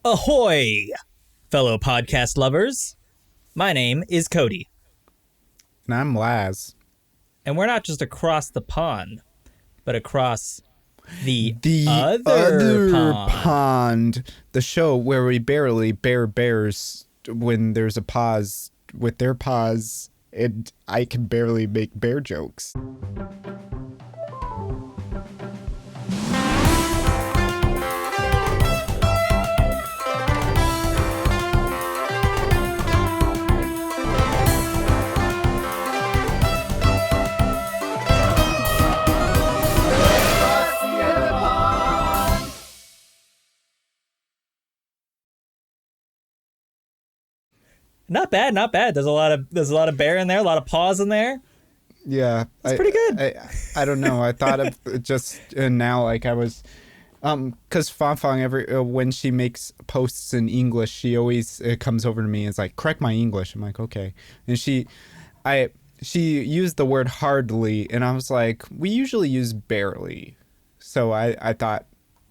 Ahoy, fellow podcast lovers. My name is Cody. And I'm Laz. And we're not just across the pond, but across the other pond. pond. The show where we barely bear bears when there's a pause with their paws, and I can barely make bear jokes. Not bad, not bad. There's a lot of bear in there, a lot of paws in there. Yeah, it's pretty good. I don't know. I thought of just now, like I was, because Fafang when she makes posts in English, she always comes over to me and is like, correct my English. I'm like, okay, and she used the word hardly, and I was like, we usually use barely, so I thought,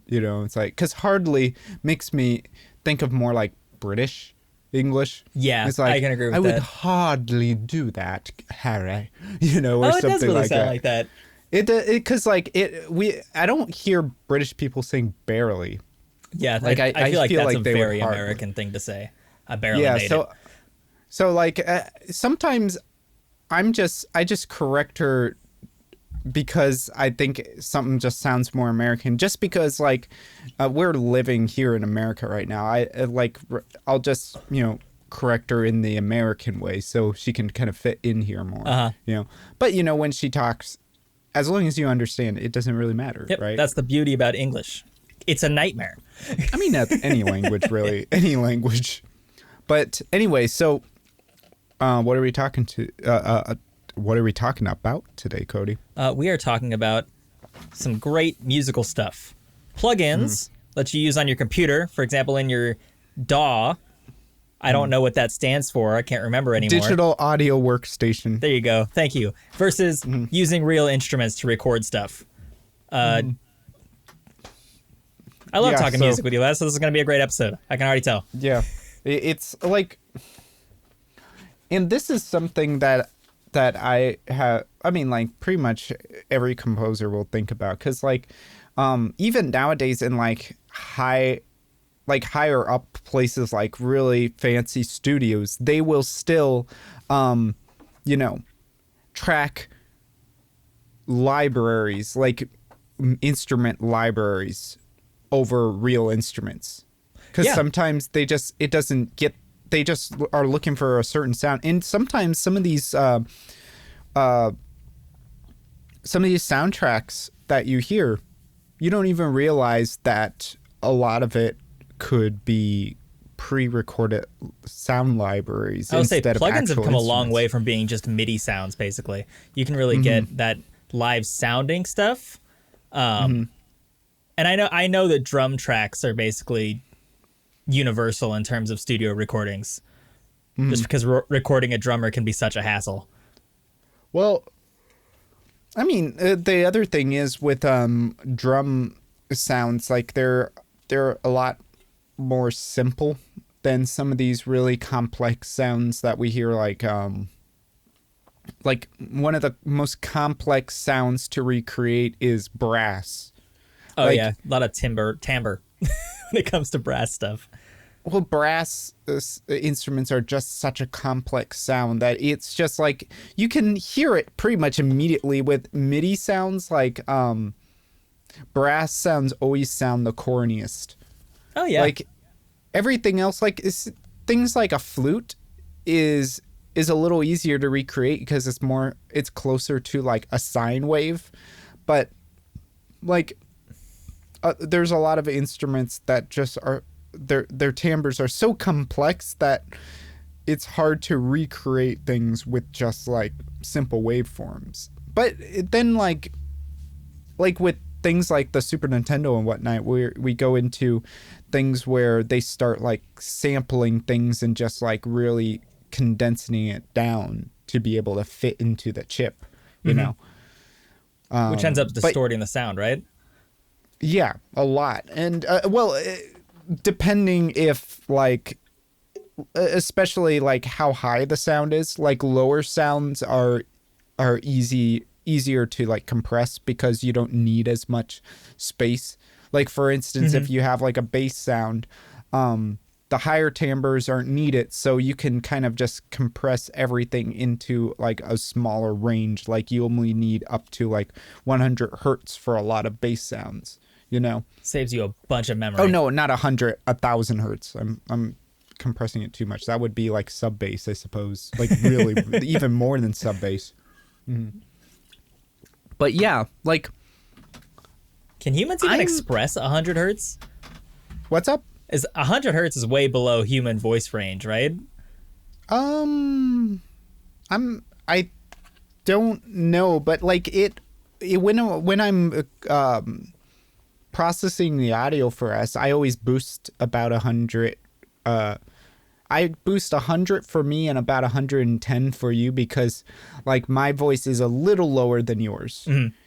it's like, because hardly makes me think of more like British English. Yeah, it's like, I can agree with that. I would hardly do that, Harry. Or it something does really like sound that. like that. Because I don't hear British people saying barely. Yeah, like I feel like that's a they very would American thing to say. I barely made it. So like sometimes I just correct her because I think something just sounds more American. Just because like we're living here in America right now, I'll just correct her in the American way so she can kind of fit in here more. But when she talks, as long as you understand, it doesn't really matter. Yep, right? That's the beauty about English. It's a nightmare. I mean, any language really, any language. But anyway, so what are we talking about today, Cody? We are talking about some great musical stuff. Plugins that you use on your computer, for example, in your DAW. I don't know what that stands for. I can't remember anymore. Digital Audio Workstation. There you go. Thank you. Versus using real instruments to record stuff. I love talking music with you, Les, so this is going to be a great episode. I can already tell. Yeah. It's like... And this is something that I have... I mean, like, pretty much every composer will think about. Because, like, even nowadays in, like, higher up places, like really fancy studios, they will still track libraries, like instrument libraries, over real instruments, because sometimes they just are looking for a certain sound. And sometimes some of these soundtracks that you hear, you don't even realize that a lot of it could be pre-recorded sound libraries. I would say instead plugins of have come a long way from being just MIDI sounds. Basically, you can really get that live sounding stuff. And I know that drum tracks are basically universal in terms of studio recordings, just because recording a drummer can be such a hassle. Well, I mean, the other thing is with drum sounds, like they're a lot more simple than some of these really complex sounds that we hear. Like one of the most complex sounds to recreate is brass. Oh, like, yeah, a lot of timbre when it comes to brass stuff. Well, brass instruments are just such a complex sound that it's just like you can hear it pretty much immediately. With MIDI sounds, like brass sounds always sound the corniest. Oh yeah. Like everything else, like things like a flute is a little easier to recreate because it's closer to like a sine wave. But like there's a lot of instruments that just are their timbres are so complex that it's hard to recreate things with just like simple waveforms. But then like with things like the Super Nintendo and whatnot, we go into things where they start like sampling things and just like really condensing it down to be able to fit into the chip, you know. Which ends up distorting the sound, right? Yeah, a lot. And depending if like, especially like how high the sound is, like lower sounds are easier to like compress because you don't need as much space. Like for instance, if you have like a bass sound, the higher timbres aren't needed, so you can kind of just compress everything into like a smaller range. Like you only need up to like 100 hertz for a lot of bass sounds, you know. Saves you a bunch of memory. Oh no, not 100, 1,000 hertz. I'm compressing it too much. That would be like sub bass, I suppose. Like really, even more than sub bass. But yeah, like, can humans even express 100 hertz? What's up? Is 100 hertz is way below human voice range, right? I don't know, but like it when I'm processing the audio for us, I always boost about 100. I boost 100 for me and about 110 for you because like my voice is a little lower than yours.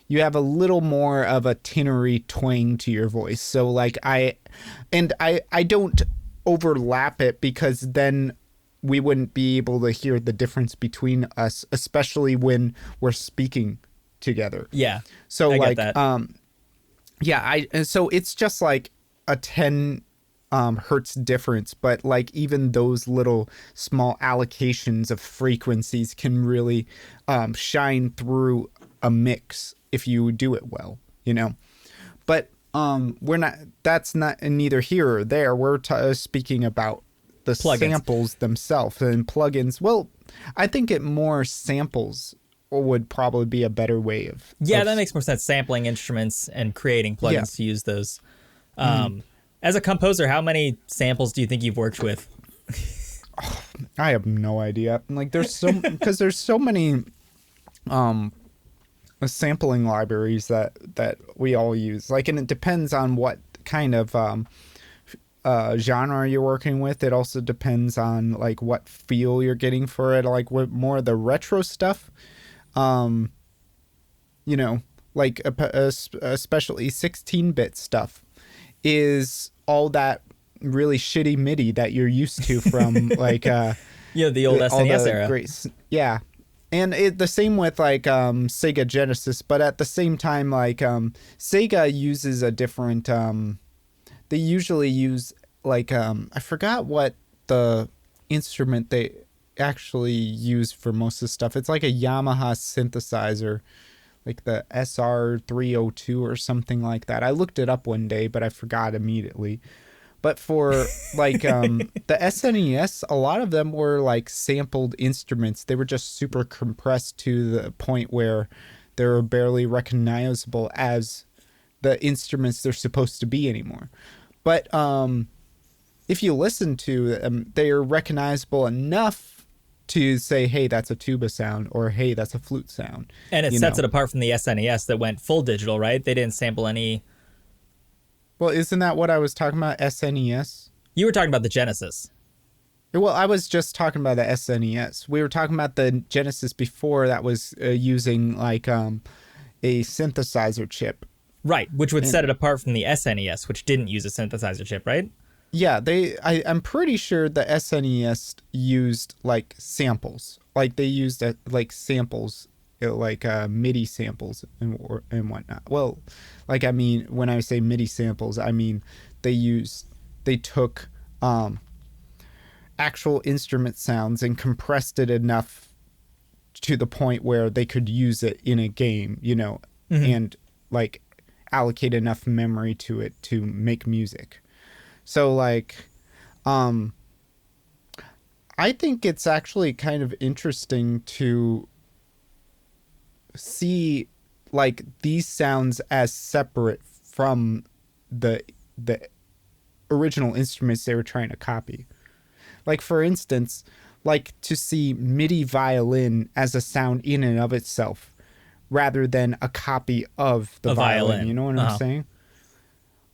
You have a little more of a tinnery twang to your voice. So like I don't overlap it because then we wouldn't be able to hear the difference between us, especially when we're speaking together. Yeah. So I like get that. so it's just like a 10 hertz difference, but like even those little small allocations of frequencies can really shine through a mix if you do it well, you know. But that's not neither here or there. We're speaking about the plugins. Samples themselves and plugins. Well, I think it more samples would probably be a better way of that makes more sense. Sampling instruments and creating plugins to use those. As a composer, how many samples do you think you've worked with? I have no idea. Like there's so many sampling libraries that we all use. Like, and it depends on what kind of genre you're working with. It also depends on like what feel you're getting for it. Like with more of the retro stuff, you know, like especially 16-bit stuff is all that really shitty MIDI that you're used to from like the old SNES era. Yeah. And the same with like Sega Genesis, but at the same time, like Sega uses a different they usually use like I forgot what the instrument they actually use for most of the stuff. It's like a Yamaha synthesizer, like the SR302 or something like that. I looked it up one day, but I forgot immediately. But for like the SNES, a lot of them were like sampled instruments. They were just super compressed to the point where they were barely recognizable as the instruments they're supposed to be anymore. But if you listen to them, they are recognizable enough to say, hey, that's a tuba sound, or hey, that's a flute sound. And it sets it apart from the SNES that went full digital, right? They didn't sample any. Well, isn't that what I was talking about, SNES? You were talking about the Genesis. Well, I was just talking about the SNES. We were talking about the Genesis before that was using like a synthesizer chip. Right, which would set it apart from the SNES, which didn't use a synthesizer chip, right? Yeah, I'm pretty sure the SNES used like samples. Like they used like samples, like MIDI samples and whatnot. Well, like I mean, when I say MIDI samples, I mean they took actual instrument sounds and compressed it enough to the point where they could use it in a game, you know, and like allocate enough memory to it to make music. So like, I think it's actually kind of interesting to see like these sounds as separate from the original instruments they were trying to copy. Like for instance, like to see MIDI violin as a sound in and of itself rather than a copy of the violin. You know what I'm saying?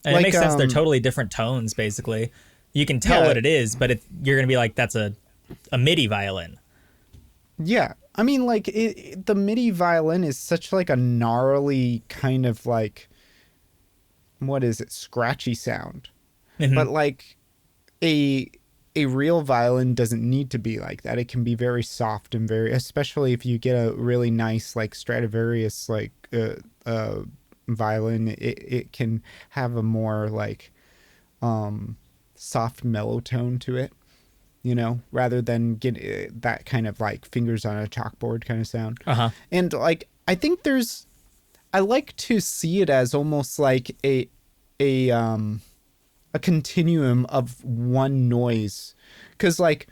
And like, it makes sense. They're totally different tones, basically. You can tell what it is, but you're going to be like, that's a MIDI violin. Yeah. I mean, like, the MIDI violin is such, like, a gnarly kind of, like, what is it, scratchy sound. But like a real violin doesn't need to be like that. It can be very soft and very, especially if you get a really nice like Stradivarius like violin, it can have a more like soft mellow tone to it, you know, rather than get that kind of like fingers on a chalkboard kind of sound. And like I think I like to see it as almost like a continuum of one noise, because like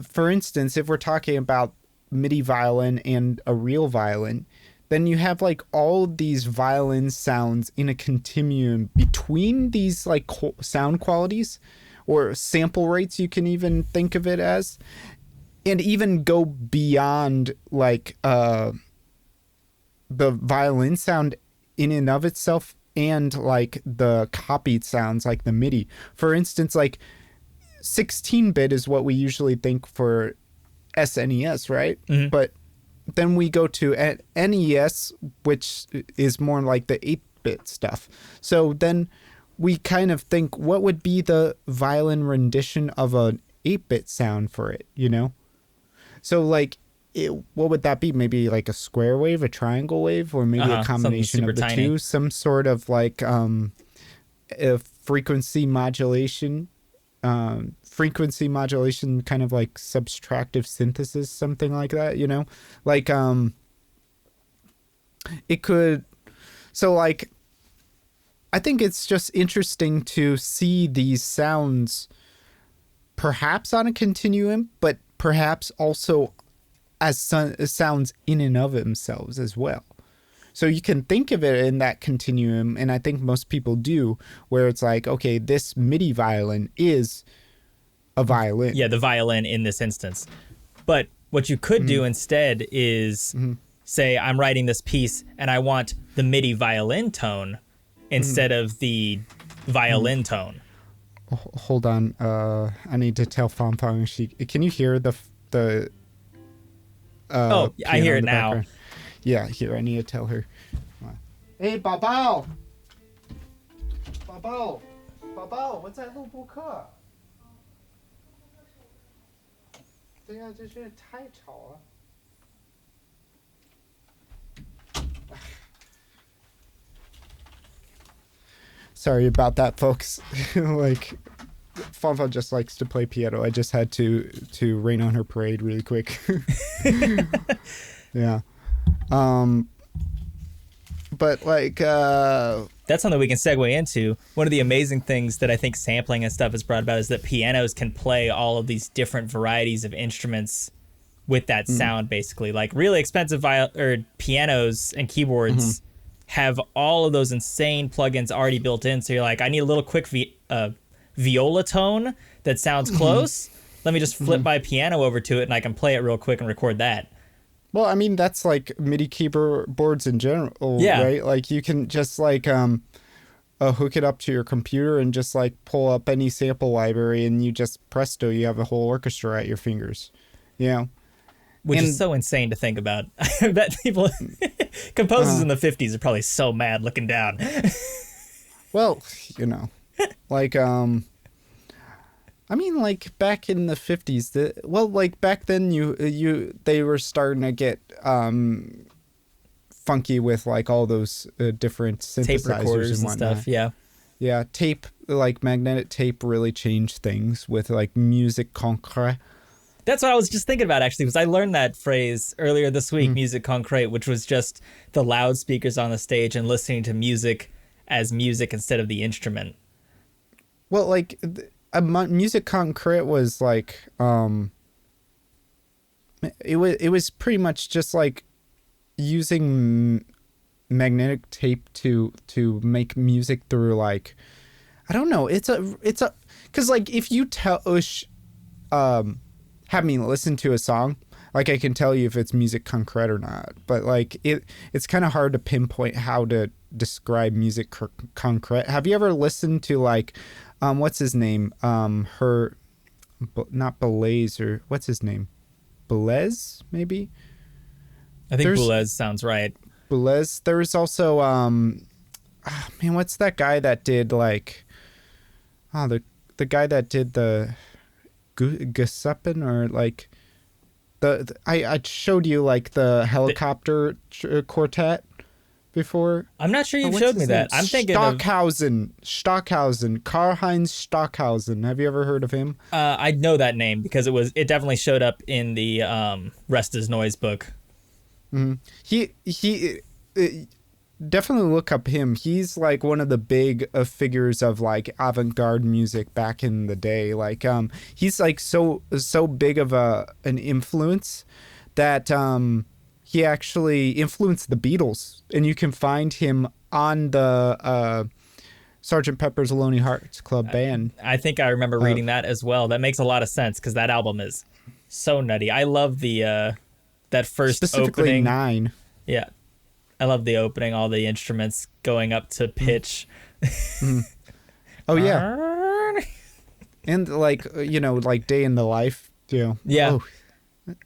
for instance, if we're talking about MIDI violin and a real violin, then you have like all these violin sounds in a continuum between these like sound qualities or sample rates, you can even think of it as, and even go beyond like the violin sound in and of itself and like the copied sounds like the MIDI. For instance, like 16-bit is what we usually think for SNES, right? But then we go to NES, which is more like the 8-bit stuff. So then we kind of think, what would be the violin rendition of an 8-bit sound for it, you know? So like, what would that be? Maybe like a square wave, a triangle wave, or maybe a combination of the tiny two. Some sort of like a frequency modulation, kind of like subtractive synthesis, something like that, you know? Like it could. So like, I think it's just interesting to see these sounds perhaps on a continuum, but perhaps also as sounds in and of themselves as well. So you can think of it in that continuum, and I think most people do, where it's like, okay, this MIDI violin is a violin. Yeah, the violin in this instance. But what you could do instead is say, I'm writing this piece and I want the MIDI violin tone instead of the violin tone. Hold on. I need to tell Fanfang. Can you hear the I hear it now. Background? Yeah, here, I need to tell her. Hey, Bao, 我在录播课。对呀，这是太吵了。Sorry about that, folks. Like, Fanfa just likes to play piano. I just had to rain on her parade really quick. Yeah. But like that's something we can segue into. One of the amazing things that I think sampling and stuff has brought about is that pianos can play all of these different varieties of instruments with that sound, basically. Like really expensive pianos and keyboards have all of those insane plugins already built in. So you're like, I need a little quick viola tone that sounds close. Let me just flip my piano over to it and I can play it real quick and record that. Well, I mean, that's like MIDI keyboards in general, right? Like you can just like hook it up to your computer and just like pull up any sample library and you just presto, you have a whole orchestra at your fingers, you know? Which is so insane to think about. I bet people, composers in the 50s are probably so mad looking down. Well, you know, like, I mean, like back in the 50s, like back then they were starting to get funky with like all those different synthesizers tape recorders and whatnot. Stuff. Yeah. Yeah. Tape, like magnetic tape really changed things with like musique concrète. That's what I was just thinking about, actually, because I learned that phrase earlier this week, musique concrète, which was just the loudspeakers on the stage and listening to music as music instead of the instrument. Well, like musique concrète was like it was pretty much just like using magnetic tape to make music through, like, I don't know, it's a because like if you have me listen to a song, like I can tell you if it's musique concrète or not, but like it's kind of hard to pinpoint how to describe musique concrète. Have you ever listened to like what's his name, not Belaise, or what's his name, Boulez maybe? I think Boulez sounds right. Boulez. There's also man, what's that guy that did like Oh, the guy that did the Gesuppen, or like I showed you like the The, helicopter quartet before. I'm not sure Oh, you've what's showed me his name? that. I'm thinking of. Stockhausen, Karl-Heinz Stockhausen. Have you ever heard of him? I know that name because it definitely showed up in the Rest is Noise book. Mm-hmm. He definitely look up him. He's like one of the big figures of like avant-garde music back in the day. Like he's like so big of an influence that he actually influenced the Beatles, and you can find him on the Sgt. Pepper's Lonely Hearts Club Band. I think I remember reading that as well. That makes a lot of sense because that album is so nutty. I love the that first specifically opening. 9. Yeah, I love the opening. All the instruments going up to pitch. Oh yeah, and like like Day in the Life. Yeah. Oh,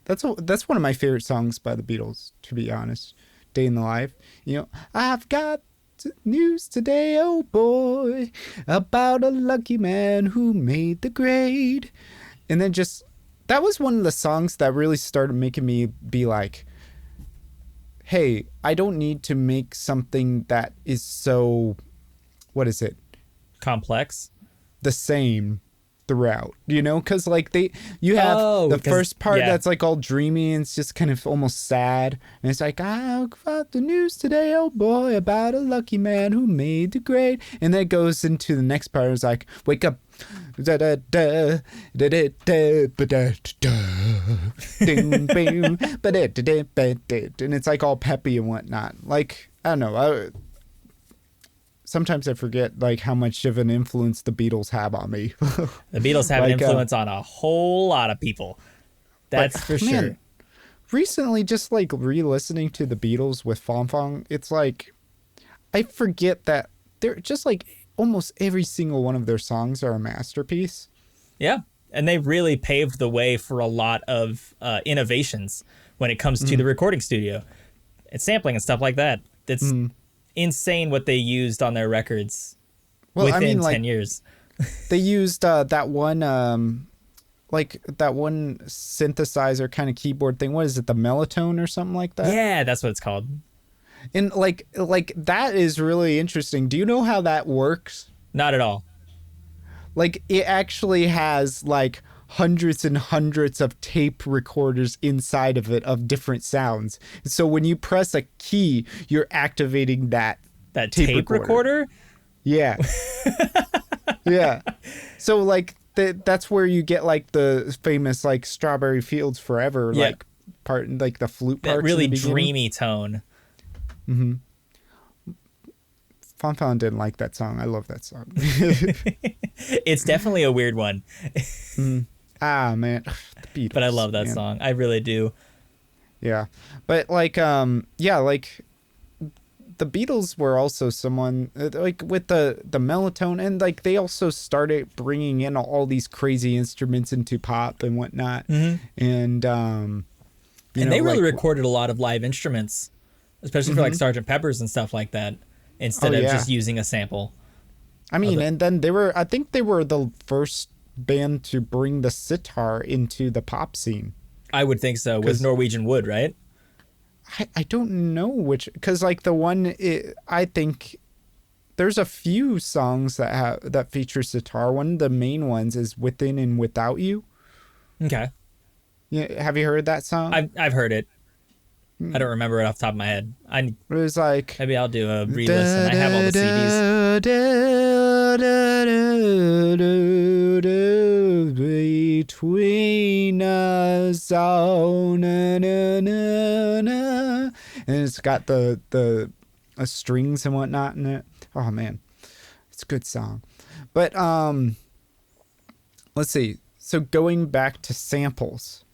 that's one of my favorite songs by the Beatles, to be honest. Day in the Life. I've got news today, oh boy, about a lucky man who made the grade. And then just that was one of the songs that really started making me be like, hey, I don't need to make something that is so, what is it? Complex. The same throughout, because like you have the first part that's like all dreamy and it's just kind of almost sad, and it's like, I got the news today, oh boy, about a lucky man who made the grade, and then it goes into the next part. It's like, wake up, da da da da da da da da ding bing, and it's like all peppy and whatnot. Like, I don't know, sometimes I forget like how much of an influence the Beatles have on me. The Beatles have an influence on a whole lot of people. That's for sure. Recently, just like re-listening to the Beatles with Fong Fong, it's like I forget that they're just like almost every single one of their songs are a masterpiece. Yeah, and they really paved the way for a lot of innovations when it comes to the recording studio and sampling and stuff like that. It's insane what they used on their records within 10 years. They used that one synthesizer kind of keyboard thing. What is it, the Melotone or something like that? Yeah, that's what it's called. And like that is really interesting. Do you know how that works? Not at all. Like, it actually has like hundreds and hundreds of tape recorders inside of it of different sounds. So when you press a key, you're activating that tape recorder? Yeah. Yeah. So like that's where you get like the famous like Strawberry Fields Forever like part, like the flute part. That really dreamy tone. Mm-hmm. Fonfon didn't like that song. I love that song. It's definitely a weird one. Ah, man. The Beatles, but I love that song. I really do. Yeah. But like like the Beatles were also someone like with the Melotone, and like they also started bringing in all these crazy instruments into pop and whatnot. And and they really recorded a lot of live instruments, especially for like Sgt. Pepper's and stuff like that, instead of just using a sample. I mean, and then I think they were the first band to bring the sitar into the pop scene. I would think so, with Norwegian Wood, right? I don't know which, because like the one, I think there's a few songs that feature sitar. One of the main ones is Within and Without You. Okay. Yeah, have you heard that song? I've heard it. I don't remember it off the top of my head. It was like, maybe I'll do a re-listen. I have all the CDs. Between us all, na, na, na, na. And it's got the strings and whatnot in it. Oh man, it's a good song. But let's see. So going back to samples,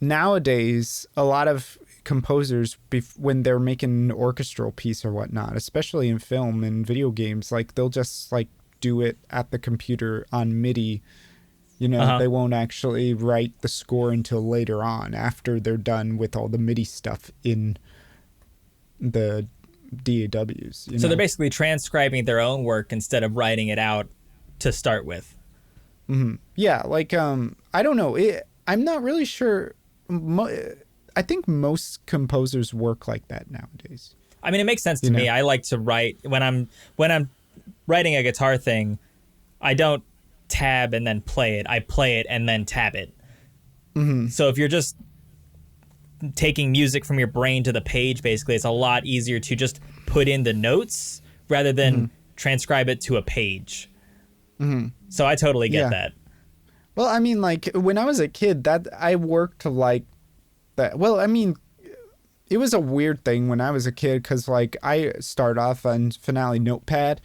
nowadays, a lot of composers, when they're making an orchestral piece or whatnot, especially in film and video games, like they'll just like do it at the computer on MIDI. They won't actually write the score until later on, after they're done with all the MIDI stuff in the DAWs. So they're basically transcribing their own work instead of writing it out to start with. Yeah, like I don't know. I'm not really sure. I think most composers work like that nowadays. I mean, it makes sense to me. I like to write when I'm writing a guitar thing. I don't tab and then play it. I play it and then tab it. So if you're just taking music from your brain to the page, basically, it's a lot easier to just put in the notes rather than transcribe it to a page. So I totally get that. Well, I mean, like when I was a kid, that I worked like that. Well, I mean, it was a weird thing when I was a kid because like I start off on Finale Notepad,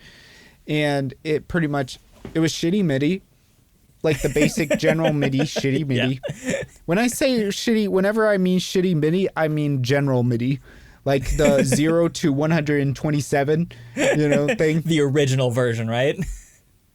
and it was shitty MIDI, like the basic general MIDI, shitty MIDI. Yeah. When I say shitty, whenever I mean shitty MIDI, I mean general MIDI. Like the 0 to 127, thing. The original version, right?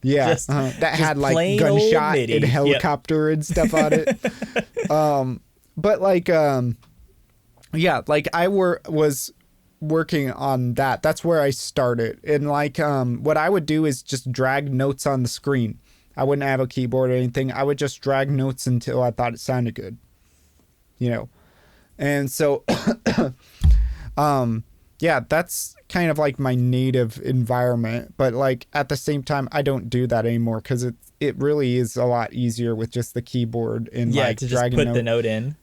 Yeah, that had like gunshot and helicopter and stuff on it. But like, yeah, like I was working on that. That's where I started. And like, what I would do is just drag notes on the screen. I wouldn't have a keyboard or anything. I would just drag notes until I thought it sounded good, And so, yeah, that's kind of like my native environment, but like at the same time, I don't do that anymore because it really is a lot easier with just the keyboard and like to just put the note in.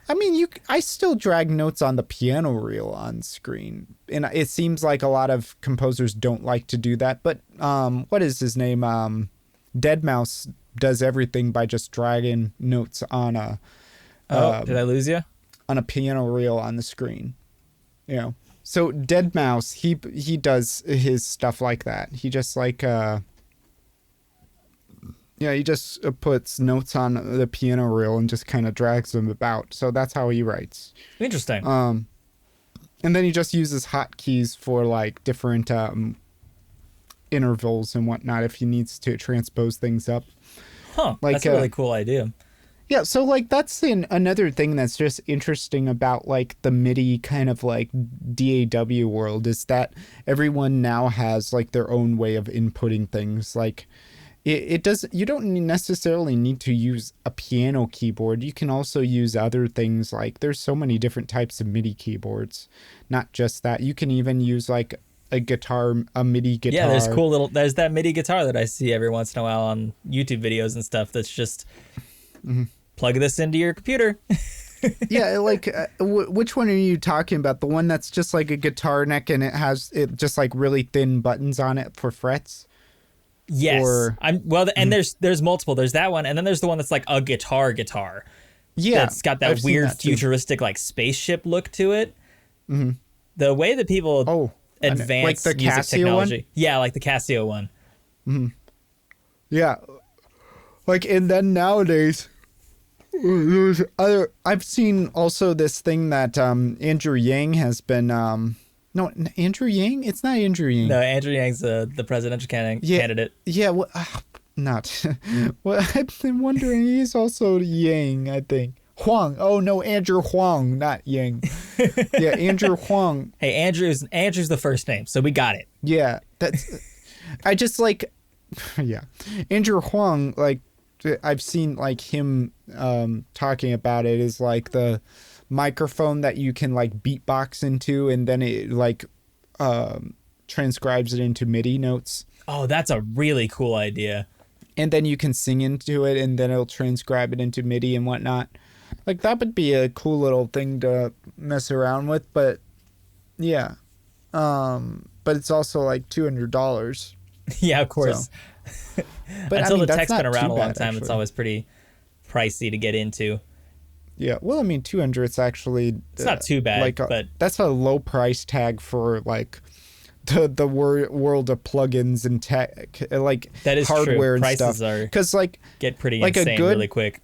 I mean, I still drag notes on the piano reel on screen, and it seems like a lot of composers don't like to do that. But what is his name? Deadmau5 does everything by just dragging notes on a. Did I lose you? On a piano reel on the screen, So Deadmau5, he does his stuff like that. He just like he just puts notes on the piano reel and just kind of drags them about. So that's how he writes. Interesting. And then he just uses hotkeys for like different intervals and whatnot if he needs to transpose things up. Like, that's a really cool idea. Yeah, so like that's another thing that's just interesting about like the MIDI kind of like DAW world is that everyone now has like their own way of inputting things. Like you don't necessarily need to use a piano keyboard. You can also use other things. Like there's so many different types of MIDI keyboards. Not just that. You can even use like a MIDI guitar. Yeah, there's that MIDI guitar that I see every once in a while on YouTube videos and stuff that's just plug this into your computer. Yeah, like which one are you talking about? The one that's just like a guitar neck and it just like really thin buttons on it for frets? Yes. And there's multiple. There's that one, and then there's the one that's like a guitar. Yeah. That's got that weird futuristic like spaceship look to it. The way that people advance like the music Casio technology. One? Yeah, like the Casio one. Yeah. Like, and then nowadays I've seen also this thing that Andrew Yang has been no, Andrew Yang? It's not Andrew Yang. No, Andrew Yang's the presidential candidate. Yeah, well, not. Well, I've been wondering, he's also Yang, I think. Huang. Oh, no, Andrew Huang, not Yang. Yeah, Andrew Huang. Hey, Andrew's the first name, so we got it. Yeah, I just like, yeah. Andrew Huang, like, I've seen like him talking about it is like the microphone that you can like beatbox into, and then it like transcribes it into MIDI notes. Oh, that's a really cool idea. And then you can sing into it, and then it'll transcribe it into MIDI and whatnot. Like that would be a cool little thing to mess around with, but yeah. But it's also like $200. Yeah, of course. So. But until I mean, the tech's been around a long time, actually. It's always pretty pricey to get into. Yeah, well, I mean, 200. It's actually it's not too bad, but that's a low price tag for like the world of plugins and tech, like that is hardware true. and Prices stuff. are because like get pretty like insane really quick.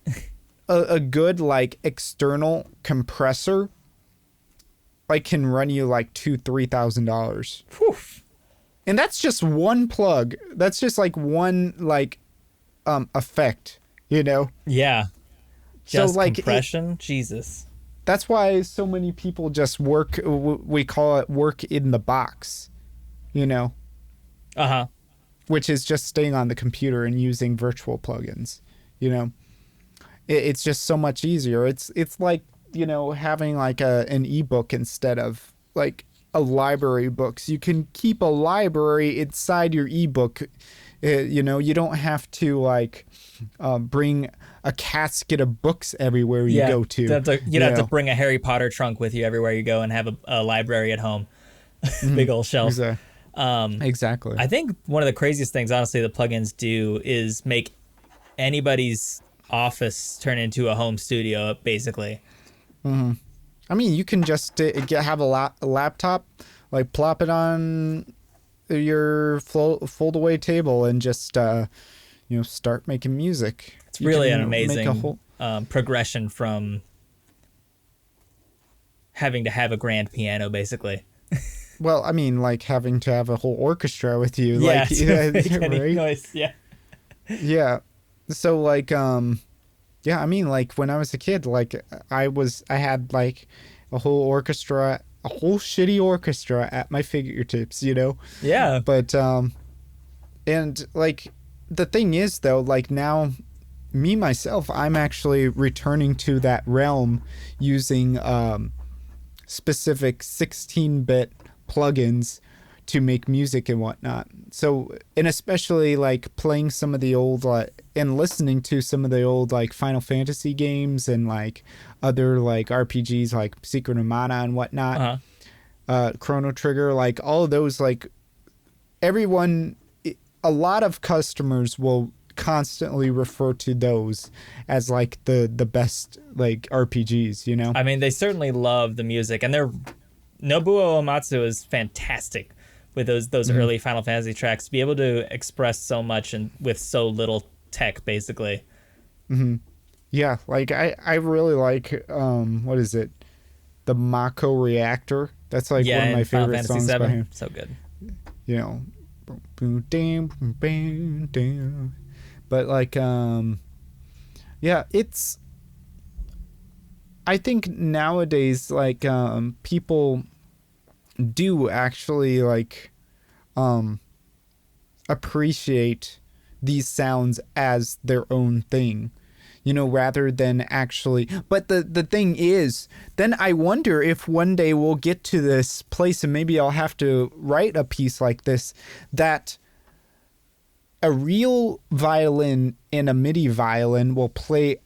a good like external compressor like can run you like $2,000-$3,000. And that's just one plug. That's just like one like effect, Yeah. Just so like compression, Jesus. that's why so many people just work. We call it work in the box, you know, which is just staying on the computer and using virtual plugins. You know, it's just so much easier. It's like, you know, having like an ebook instead of like a library books. You can keep a library inside your ebook. You know, you don't have to like bring a casket of books everywhere you go to. You don't have to bring a Harry Potter trunk with you everywhere you go and have a library at home. Big old shelf. Exactly. I think one of the craziest things, honestly, the plugins do is make anybody's office turn into a home studio, basically. Mm-hmm. I mean, you can just have a laptop, like plop it on your fold away table and just you know, start making music. It's really an amazing progression from having to have a grand piano, basically. Well, I mean, like having to have a whole orchestra with you. Yeah, like, to make any noise. Yeah. Yeah. So like yeah, I mean, like when I was a kid, like I had like a whole orchestra, a whole shitty orchestra at my fingertips, you know? Yeah. But and like the thing is though, like now me myself, I'm actually returning to that realm using specific 16-bit plugins to make music and whatnot. So, and especially like playing some of the old and listening to some of the old like Final Fantasy games and like other like RPGs like Secret of Mana and whatnot, Chrono Trigger, like all of those, like everyone, a lot of customers will constantly refer to those as like the best like RPGs, you know? I mean, they certainly love the music, and Nobuo Uematsu is fantastic with those early Final Fantasy tracks, to be able to express so much and with so little tech, basically. Yeah, like I really like what is it? The Mako Reactor. That's like one of my favorite songs by him. So good. You know, but like yeah, it's, I think nowadays like people do actually like appreciate these sounds as their own thing, you know, rather than actually. But the thing is, then I wonder if one day we'll get to this place, and maybe I'll have to write a piece like this, that a real violin and a MIDI violin will play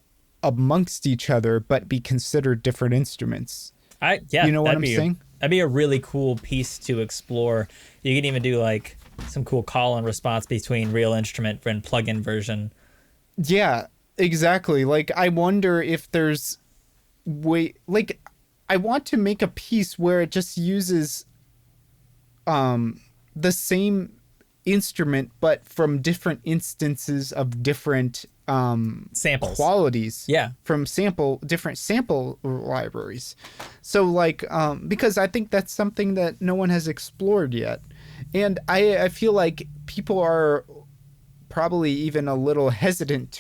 amongst each other but be considered different instruments. You know what I'm saying? That'd be a really cool piece to explore. You could even do like some cool call and response between real instrument and plug-in version. Yeah, exactly. Like I wonder if there's like I want to make a piece where it just uses the same instrument but from different instances of different samples, qualities, from different sample libraries. So like because I think that's something that no one has explored yet, and I feel like people are probably even a little hesitant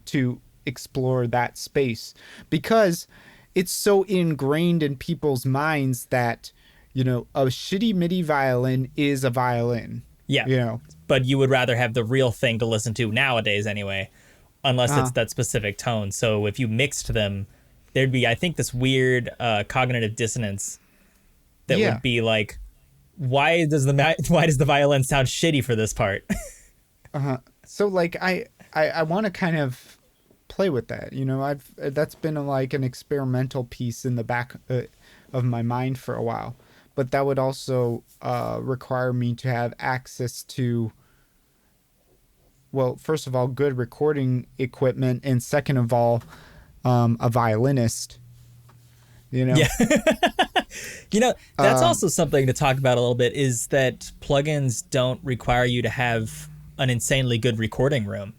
to explore that space because it's so ingrained in people's minds that, you know, a shitty MIDI violin is a violin. Yeah. You know, but you would rather have the real thing to listen to nowadays anyway, unless it's that specific tone. So if you mixed them, there'd be, I think, this weird cognitive dissonance that would be like, why does the violin sound shitty for this part? So like I want to kind of play with that, you know. That's been like an experimental piece in the back of my mind for a while. But that would also require me to have access to, well, first of all, good recording equipment, and second of all, a violinist. You know? Yeah. You know, that's also something to talk about a little bit, is that plugins don't require you to have an insanely good recording room.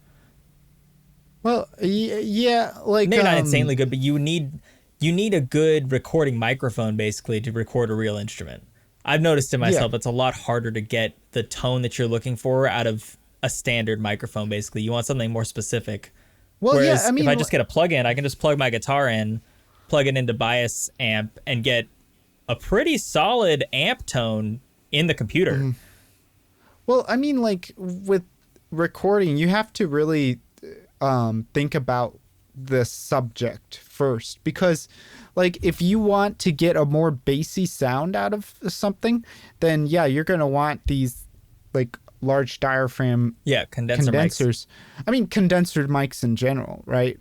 Well, yeah, like maybe not insanely good, but you need a good recording microphone basically to record a real instrument. I've noticed to myself it's a lot harder to get the tone that you're looking for out of a standard microphone. Basically, you want something more specific. Well, whereas yeah, I mean, if I just get a plug-in, I can just plug my guitar in plug it into bias amp and get a pretty solid amp tone in the computer. Well, I mean, like with recording, you have to really think about the subject first, because like if you want to get a more bassy sound out of something, then yeah, you're going to want these like large diaphragm condensers. I mean, condenser mics in general, right?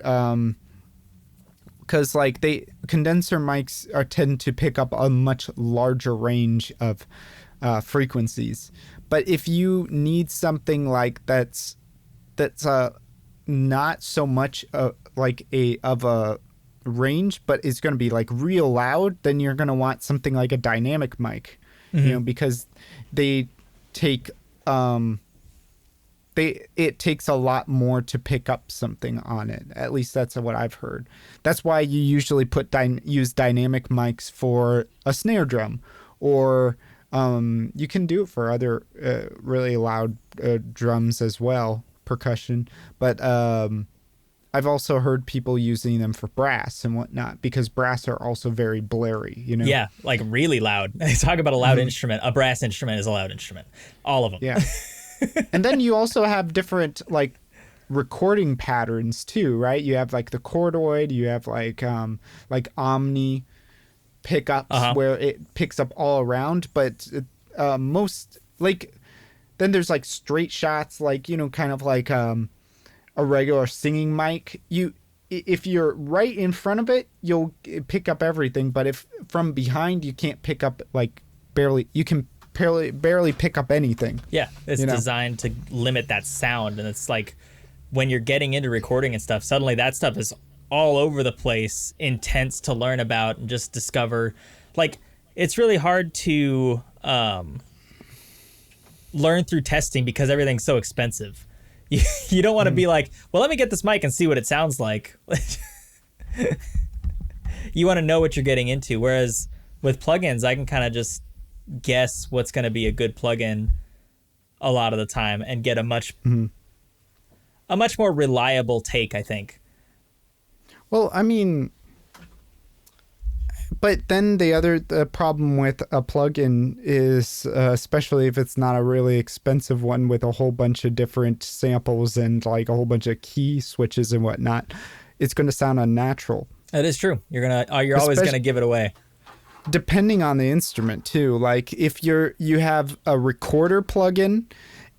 Because like condenser mics tend to pick up a much larger range of frequencies. But if you need something like that's not so much like of a range, but is going to be like real loud, then you're going to want something like a dynamic mic, you know, because they take it takes a lot more to pick up something on it. At least that's what I've heard. That's why you usually use dynamic mics for a snare drum, or you can do it for other really loud drums as well, percussion. But I've also heard people using them for brass and whatnot, because brass are also very blurry, you know? Yeah, like really loud. Talk about a loud instrument. A brass instrument is a loud instrument. All of them. Yeah. And then you also have different like recording patterns too, right? You have like the chordoid, you have like omni pickups where it picks up all around, but most like then there's like straight shots, like, you know, kind of like a regular singing mic. If you're right in front of it, you'll pick up everything, but if from behind, you can't pick up like barely. You can barely pick up anything. Yeah, it's designed to limit that sound, and it's like when you're getting into recording and stuff, suddenly that stuff is all over the place, intense to learn about and just discover. Like, it's really hard to learn through testing because everything's so expensive. You don't want to be like, well, let me get this mic and see what it sounds like. You want to know what you're getting into. Whereas with plugins, I can kind of just guess what's going to be a good plugin a lot of the time and get a much more reliable take, I think. Well, I mean, but then the problem with a plugin is, especially if it's not a really expensive one with a whole bunch of different samples and like a whole bunch of key switches and whatnot, it's going to sound unnatural. That is true. You're always going to give it away. Depending on the instrument too. Like if you have a recorder plugin,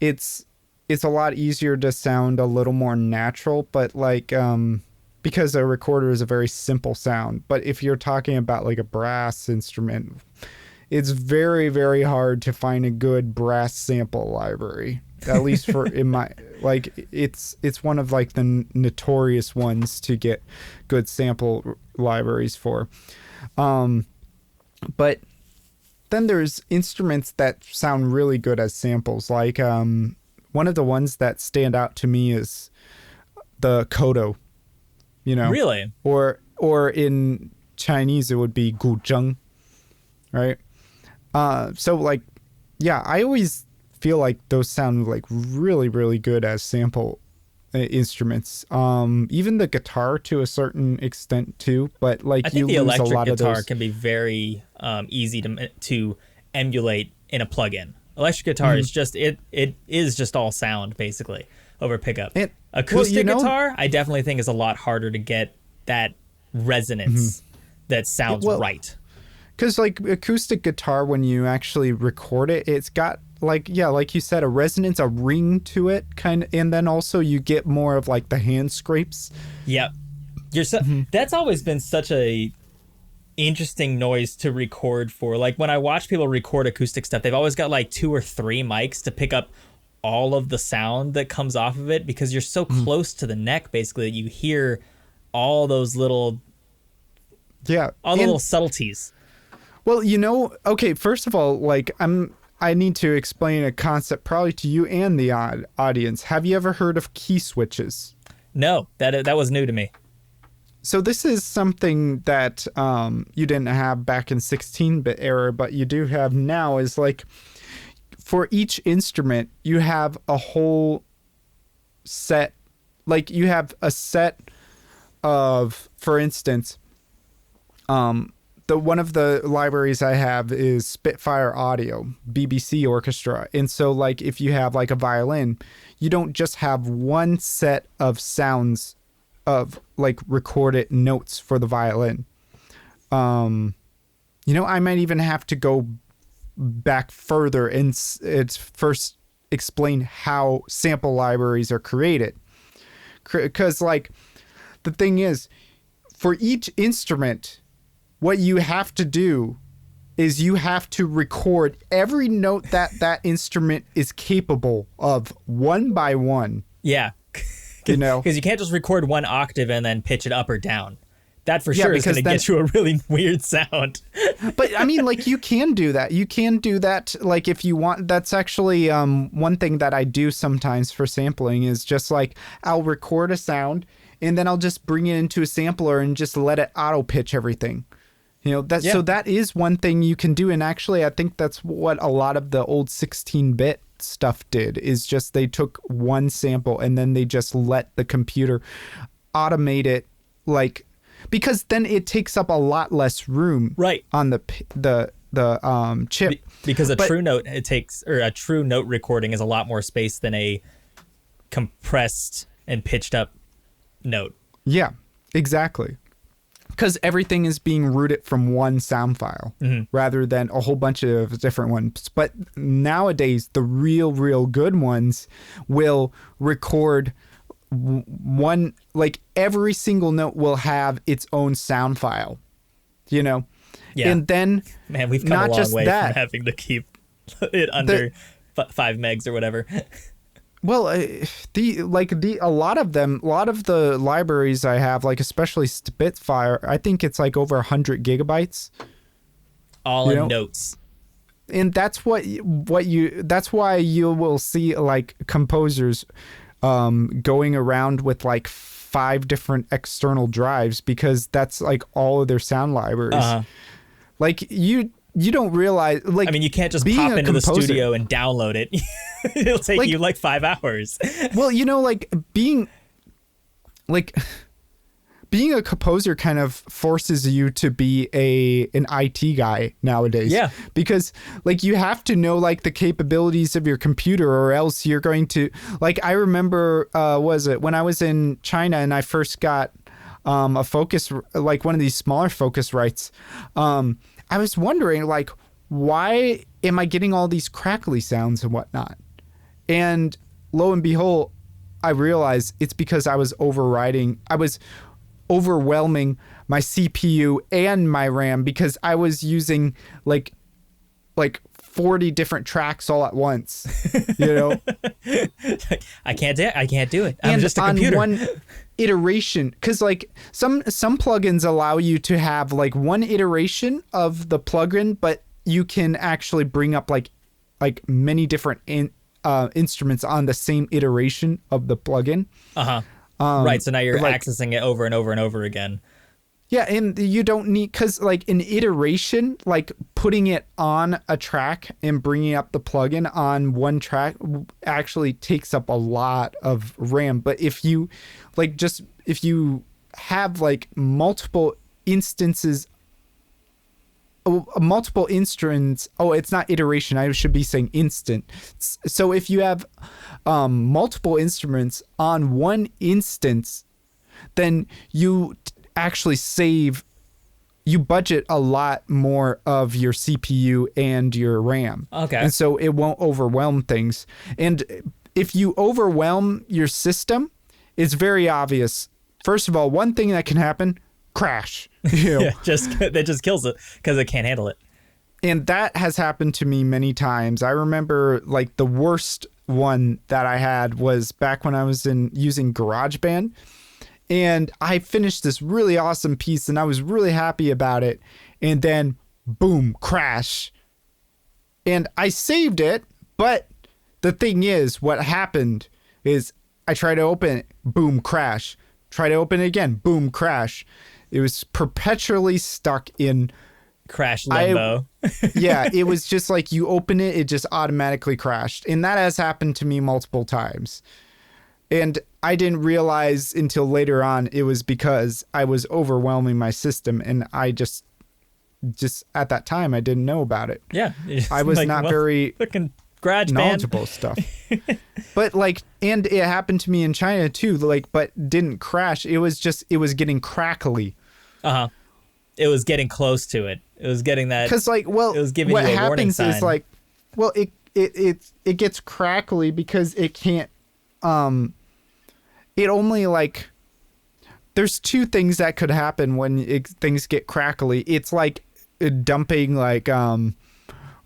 it's a lot easier to sound a little more natural, but like because a recorder is a very simple sound. But if you're talking about like a brass instrument, it's very, very hard to find a good brass sample library. At least for in my like it's one of like the notorious ones to get good sample libraries for. But then there's instruments that sound really good as samples. Like one of the ones that stand out to me is the kodo, you know. Really? Or in Chinese it would be guzheng, right? So like, yeah, I always feel like those sound like really, really good as sample instruments. Even the guitar to a certain extent too, but like I think you the lose a electric lot of guitar those. can be very easy to emulate in a plugin. Electric guitar is just it is just all sound basically over pickup. Acoustic guitar, I definitely think is a lot harder to get that resonance that sounds right. Because like acoustic guitar, when you actually record it, it's got like you said, a resonance, a ring to it, and then also you get more of like the hand scrapes. Yep. That's always been such a interesting noise to record for. Like when I watch people record acoustic stuff, they've always got like 2 or 3 mics to pick up all of the sound that comes off of it, because you're so close to the neck basically that you hear all those little little subtleties. Well, okay, first of all, like I need to explain a concept probably to you and the audience. Have you ever heard of key switches? No, that was new to me. So this is something that you didn't have back in 16-bit era, but you do have now, is like for each instrument, you have a whole set, like you have a set of, for instance, The one of the libraries I have is Spitfire Audio, BBC Orchestra. And so like if you have like a violin, you don't just have one set of sounds of like recorded notes for the violin. I might even have to go back further and it's first explain how sample libraries are created. Because like the thing is, for each instrument, what you have to do is you have to record every note that instrument is capable of one by one. Yeah. Because you can't just record one octave and then pitch it up or down. That for sure is going to get you a really weird sound. But I mean, like, you can do that. You can do that, like, if you want. That's actually one thing that I do sometimes for sampling is just like I'll record a sound and then I'll just bring it into a sampler and just let it auto pitch everything. So that is one thing you can do. And actually, I think that's what a lot of the old 16-bit stuff did, is just they took one sample and then they just let the computer automate it, like, because then it takes up a lot less room on the chip. Because a true note recording is a lot more space than a compressed and pitched up note. Yeah, exactly. Because everything is being routed from one sound file rather than a whole bunch of different ones. But nowadays, the real good ones will record one, like every single note will have its own sound file, Yeah. And then, man, we've come a long way from having to keep it under 5 megs or whatever. Well, a lot of the libraries I have, like especially Spitfire, I think it's like over 100 gigabytes. All in notes. And that's that's why you will see like composers going around with like 5 different external drives, because that's like all of their sound libraries. Like you don't realize, like, I mean, you can't just pop into the studio and download it. It'll take you like 5 hours. Well, like being a composer kind of forces you to be an IT guy nowadays. Yeah. Because like you have to know like the capabilities of your computer, or else you're going to, like, I remember, when I was in China and I first got a Focus, like one of these smaller Focusrites, I was wondering, like, why am I getting all these crackly sounds and whatnot? And lo and behold, I realized it's because I was overwhelming my CPU and my RAM, because I was using like 40 different tracks all at once. I can't do it. I'm just a computer. On one iteration, because like some plugins allow you to have like one iteration of the plugin, but you can actually bring up like many different instruments on the same iteration of the plugin. Right, so now you're accessing it over and over and over again. Yeah, and you don't need, because like an iteration, like putting it on a track and bringing up the plugin on one track actually takes up a lot of RAM. But if you have like multiple instruments, it's not iteration, I should be saying instant. So if you have multiple instruments on one instance, then you actually you budget a lot more of your CPU and your RAM. Okay. And so it won't overwhelm things. And if you overwhelm your system, it's very obvious. First of all, one thing that can happen, crash. Yeah, that just kills it because it can't handle it. And that has happened to me many times. I remember like the worst one that I had was back when I was using GarageBand. And I finished this really awesome piece and I was really happy about it. And then, boom, crash. And I saved it. But the thing is, what happened is I tried to open it, boom, crash. Try to open it again, boom, crash. It was perpetually stuck in crash limbo. Yeah, it was just like you open it, it just automatically crashed. And that has happened to me multiple times. And I didn't realize until later on it was because I was overwhelming my system, and I just at that time I didn't know about it. Yeah. I was like, not very fucking garage knowledgeable stuff. But like, and it happened to me in China too, like, but didn't crash. It was getting crackly. Uh-huh. It was getting close to it. It was getting that. Because like, well, it was giving what you a warning happens sign. is like, well, it gets crackly because it can't, it only like, there's two things that could happen when things get crackly. It's like dumping like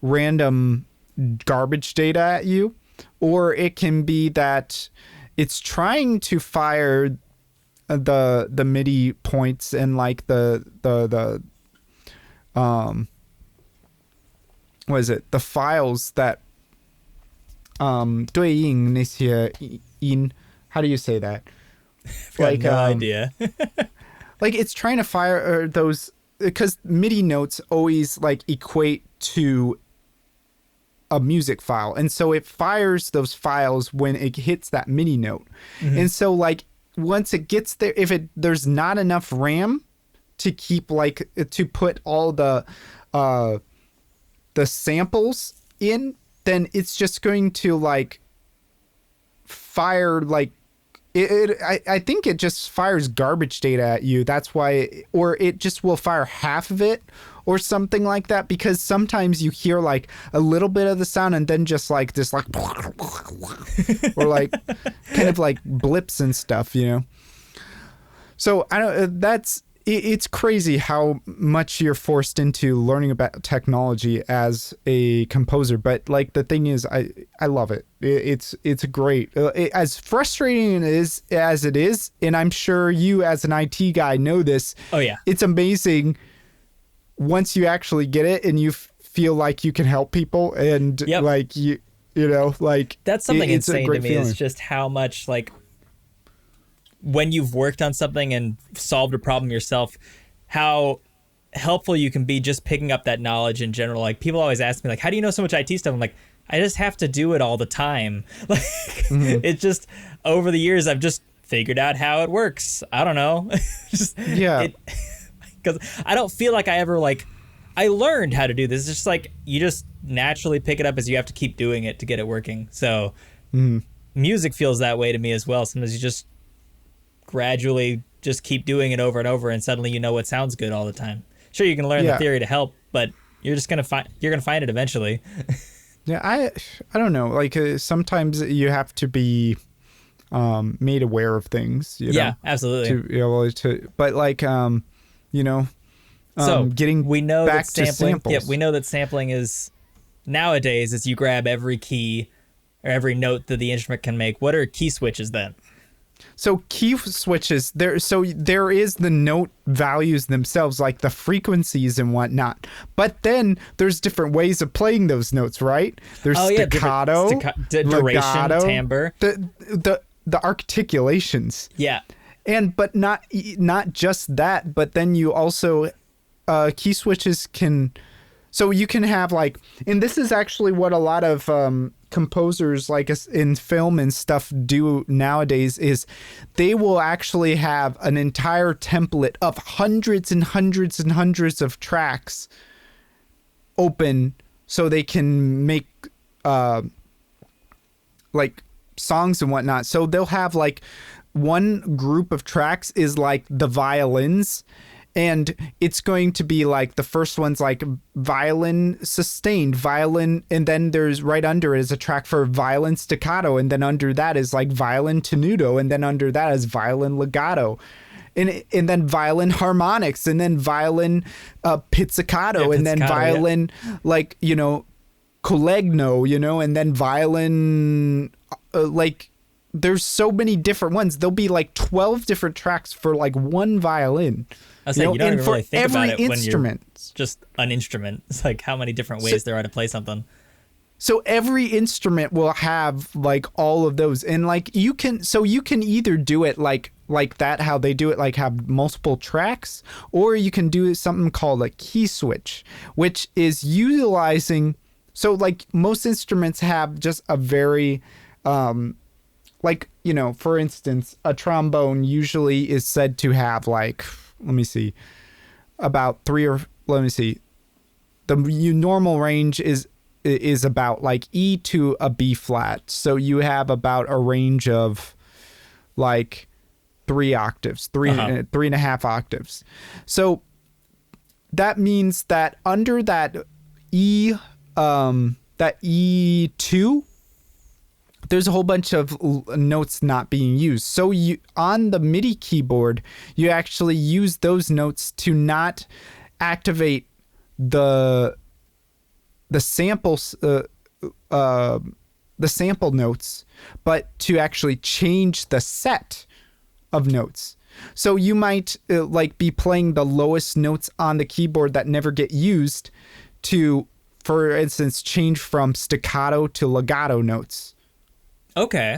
random garbage data at you, or it can be that it's trying to fire the MIDI points and like the what is it? The files that 对应那些音, how do you say that? Like no idea. Like it's trying to fire those, because MIDI notes always like equate to a music file, and so it fires those files when it hits that MIDI note. And so like once it gets there, if there's not enough RAM to keep like to put all the samples in, then it's just going to like fire like I think it just fires garbage data at you. That's why, or it just will fire half of it or something like that, because sometimes you hear like a little bit of the sound and then just like this like or like kind of like blips and stuff, you know. So I don't, it's crazy how much you're forced into learning about technology as a composer. But like the thing is, I love it. It's great. As frustrating as it is, and I'm sure you as an IT guy know this. Oh yeah, it's amazing once you actually get it and you feel like you can help people, and like you know, like that's something it's insane a great to me feeling. is just how much like when you've worked on something and solved a problem yourself, how helpful you can be just picking up that knowledge in general. Like people always ask me like, how do you know so much IT stuff? I'm like, I just have to do it all the time. Like it's just over the years, I've just figured out how it works. I don't know. Because I don't feel like I ever like, I learned how to do this. It's just like, you just naturally pick it up as you have to keep doing it to get it working. So music feels that way to me as well. Sometimes you just gradually just keep doing it over and over, and suddenly you know what sounds good all the time. Sure, you can learn the theory to help, but you're gonna find it eventually. Yeah, I don't know. Like sometimes you have to be made aware of things. You know, yeah, absolutely. But like you know, so getting we know back that sampling. to samples. Yeah, we know that sampling is nowadays is you grab every key or every note that the instrument can make. What are key switches then? So key switches, there is the note values themselves, like the frequencies and whatnot. But then there's different ways of playing those notes, right? There's staccato, duration, legato, timbre, the articulations. Yeah. And but not just that, but then you also key switches can, so you can have like, and this is actually what a lot of composers like in film and stuff do nowadays, is they will actually have an entire template of hundreds and hundreds and hundreds of tracks open so they can make like songs and whatnot. So they'll have like one group of tracks is like the violins, and it's going to be like the first one's like violin sustained, violin, and then there's right under it is a track for violin staccato, and then under that is like violin tenuto, and then under that is violin legato, and then violin harmonics, and then violin pizzicato, and then violin like, you know, collegno, you know, and then violin like there's so many different ones. There'll be like 12 different tracks for like one violin. I was saying, you don't even really think about it instrument. When you're just an instrument. It's like how many different ways there are to play something. So every instrument will have like all of those, and like you can either do it like that, how they do it, like have multiple tracks, or you can do something called a key switch, which is utilizing, so like most instruments have just a very like, for instance, a trombone usually is said to have like, let me see, the normal range is about like E to a B flat. So you have about a range of like 3 octaves, three and a half octaves. So that means that under that E2, there's a whole bunch of notes not being used. So on the MIDI keyboard, you actually use those notes to not activate the samples, the sample notes, but to actually change the set of notes. So you might like be playing the lowest notes on the keyboard that never get used to, for instance, change from staccato to legato notes. Okay.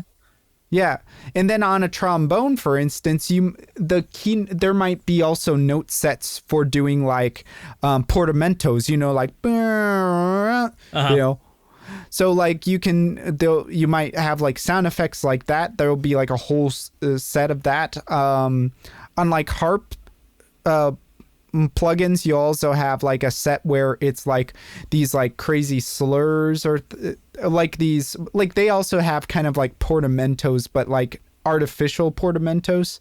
Yeah. And then on a trombone, for instance, there might be also note sets for doing like portamentos, like so like you might have like sound effects like that. There'll be like a whole set of that. Unlike harp plugins, you also have like a set where it's like these like crazy slurs or like these, like they also have kind of like portamentos, but like artificial portamentos,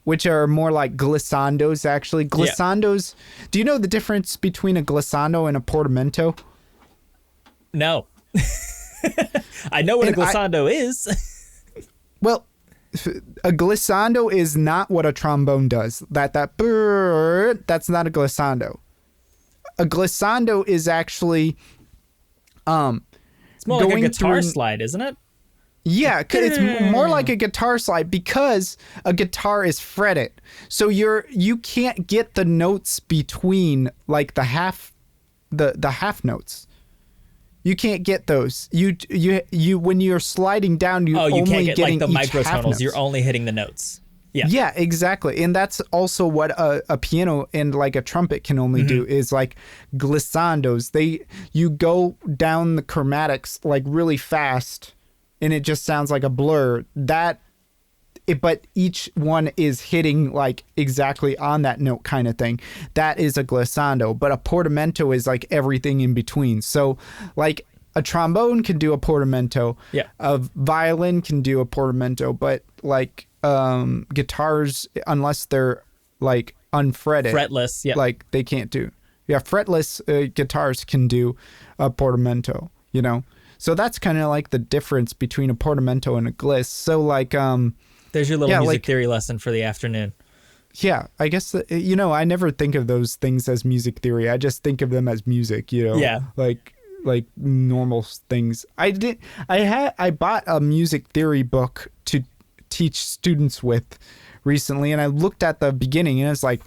which are more like glissandos. Actually, glissandos. Yeah. Do you know the difference between a glissando and a portamento? No. I know what a glissando is. Well, a glissando is not what a trombone does. That's not a glissando. A glissando is actually it's more like a guitar slide, isn't it? Yeah, it's more like a guitar slide because a guitar is fretted. So you can't get the notes between like the half notes. You can't get those. You when you're sliding down, you only can't get like the microtonals. You're only hitting the notes. Yeah. Yeah, exactly. And that's also what a piano and like a trumpet can only do is like glissandos. You go down the chromatics like really fast and it just sounds like a blur. But each one is hitting like exactly on that note kind of thing. That is a glissando, but a portamento is like everything in between. So like a trombone can do a portamento. Yeah. A violin can do a portamento, but like guitars, unless they're like unfretted, fretless, yeah, like they can't do. Yeah, fretless guitars can do a portamento, So that's kind of like the difference between a portamento and a gliss. So like there's your little music theory lesson for the afternoon. Yeah, I guess I never think of those things as music theory. I just think of them as music, Yeah. Like normal things. I bought a music theory book to teach students with recently, and I looked at the beginning and it's like,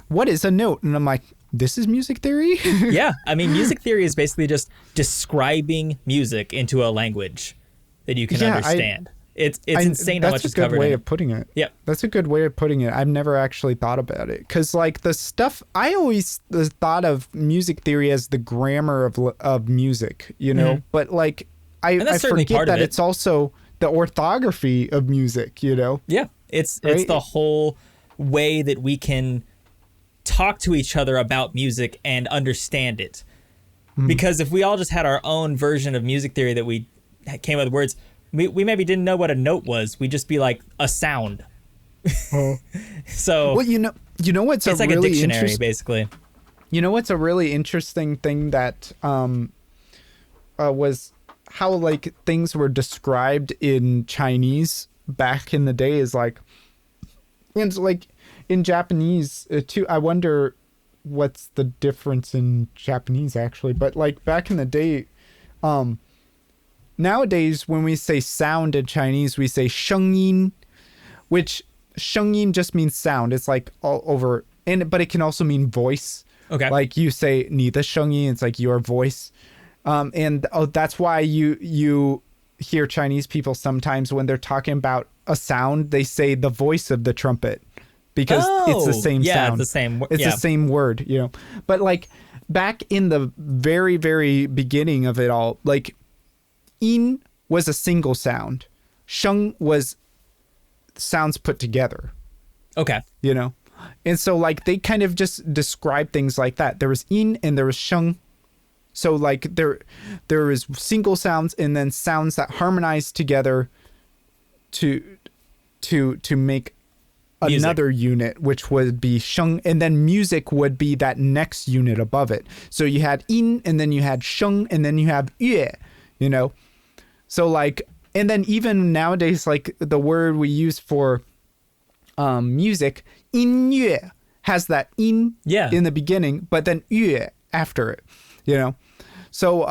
what is a note? And I'm like, this is music theory? Yeah, I mean, music theory is basically just describing music into a language that you can understand. It's insane how much is covered. That's a good way of putting it. Yeah. That's a good way of putting it. I've never actually thought about it. Because, like, the stuff... I always thought of music theory as the grammar of music, But, like, I forget that it's also the orthography of music, Yeah. It's the whole way that we can talk to each other about music and understand it. Because if we all just had our own version of music theory that we came up with words... We maybe didn't know what a note was. We'd just be like a sound. So well, you know what's it's like really a dictionary, basically. You know what's a really interesting thing that was how like things were described in Chinese back in the day is like, and like in Japanese too. I wonder what's the difference in Japanese actually, but like back in the day, nowadays, when we say sound in Chinese, we say 声音, which 声音 just means sound. It's like all over, but it can also mean voice. Okay. Like you say 你的声音, it's like your voice. And that's why you hear Chinese people sometimes when they're talking about a sound, they say the voice of the trumpet because it's the same sound. It's the same. It's the same word, But like back in the very, very beginning of it all, like in was a single sound, sheng was sounds put together. Okay. You know? And so like they kind of just describe things like that. There was in and there was sheng. So like there is single sounds and then sounds that harmonize together to make Music. another unit, which would be sheng, and then music would be that next unit above it. So you had in, and then you had sheng, and then you have yue, you know? So like, and then even nowadays, like the word we use for music, in yue, has that in in the beginning, but then yue after it, you know? So,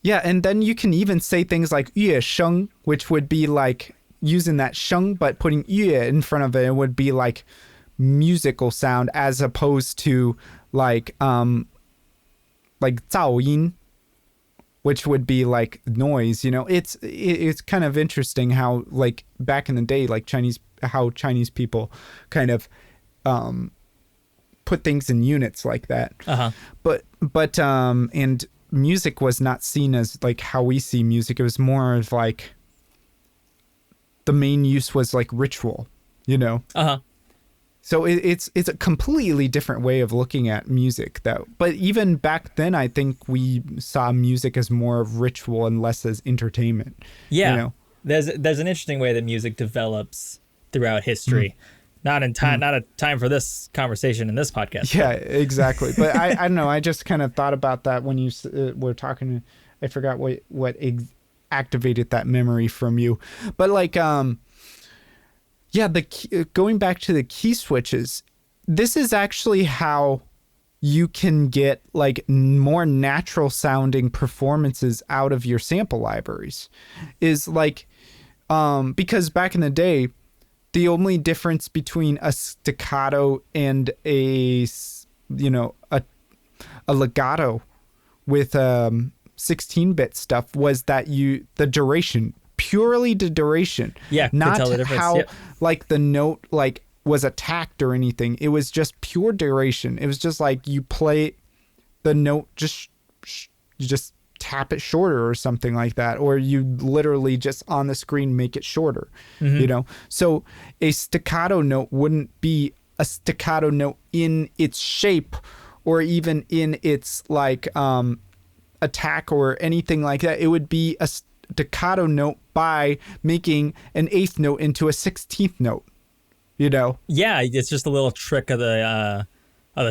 yeah, and then you can even say things like yue sheng, which would be like using that sheng, but putting yue in front of it would be like musical sound, as opposed to like zao yin, which would be like noise. You know, it's kind of interesting how like back in the day, like how Chinese people kind of put things in units like that. But and music was not seen as like how we see music. It was more of like the main use was like ritual, you know? So it's a completely different way of looking at music, though. But even back then, I think we saw music as more of ritual and less as entertainment. Yeah. You know? There's an interesting way that music develops throughout history. Not a time for this conversation in this podcast. Yeah, exactly. But I don't know. I just kind of thought about that when you were talking. I forgot what activated that memory from you. But like, yeah, going back to the key switches, this is actually how you can get like more natural sounding performances out of your sample libraries. Is like, because back in the day, the only difference between a staccato and a legato with 16-bit stuff was that the duration, purely the duration. Yeah, not tell the difference. how Yep. like the note like was attacked or anything. It was just pure duration. It was just like you play the note, you just tap it shorter or something like that, or you literally just on the screen make it shorter. You know, so a staccato note wouldn't be a staccato note in its shape or even in its like attack or anything like that. It would be a staccato note by making an eighth note into a 16th note, you know? Yeah, it's just a little trick of the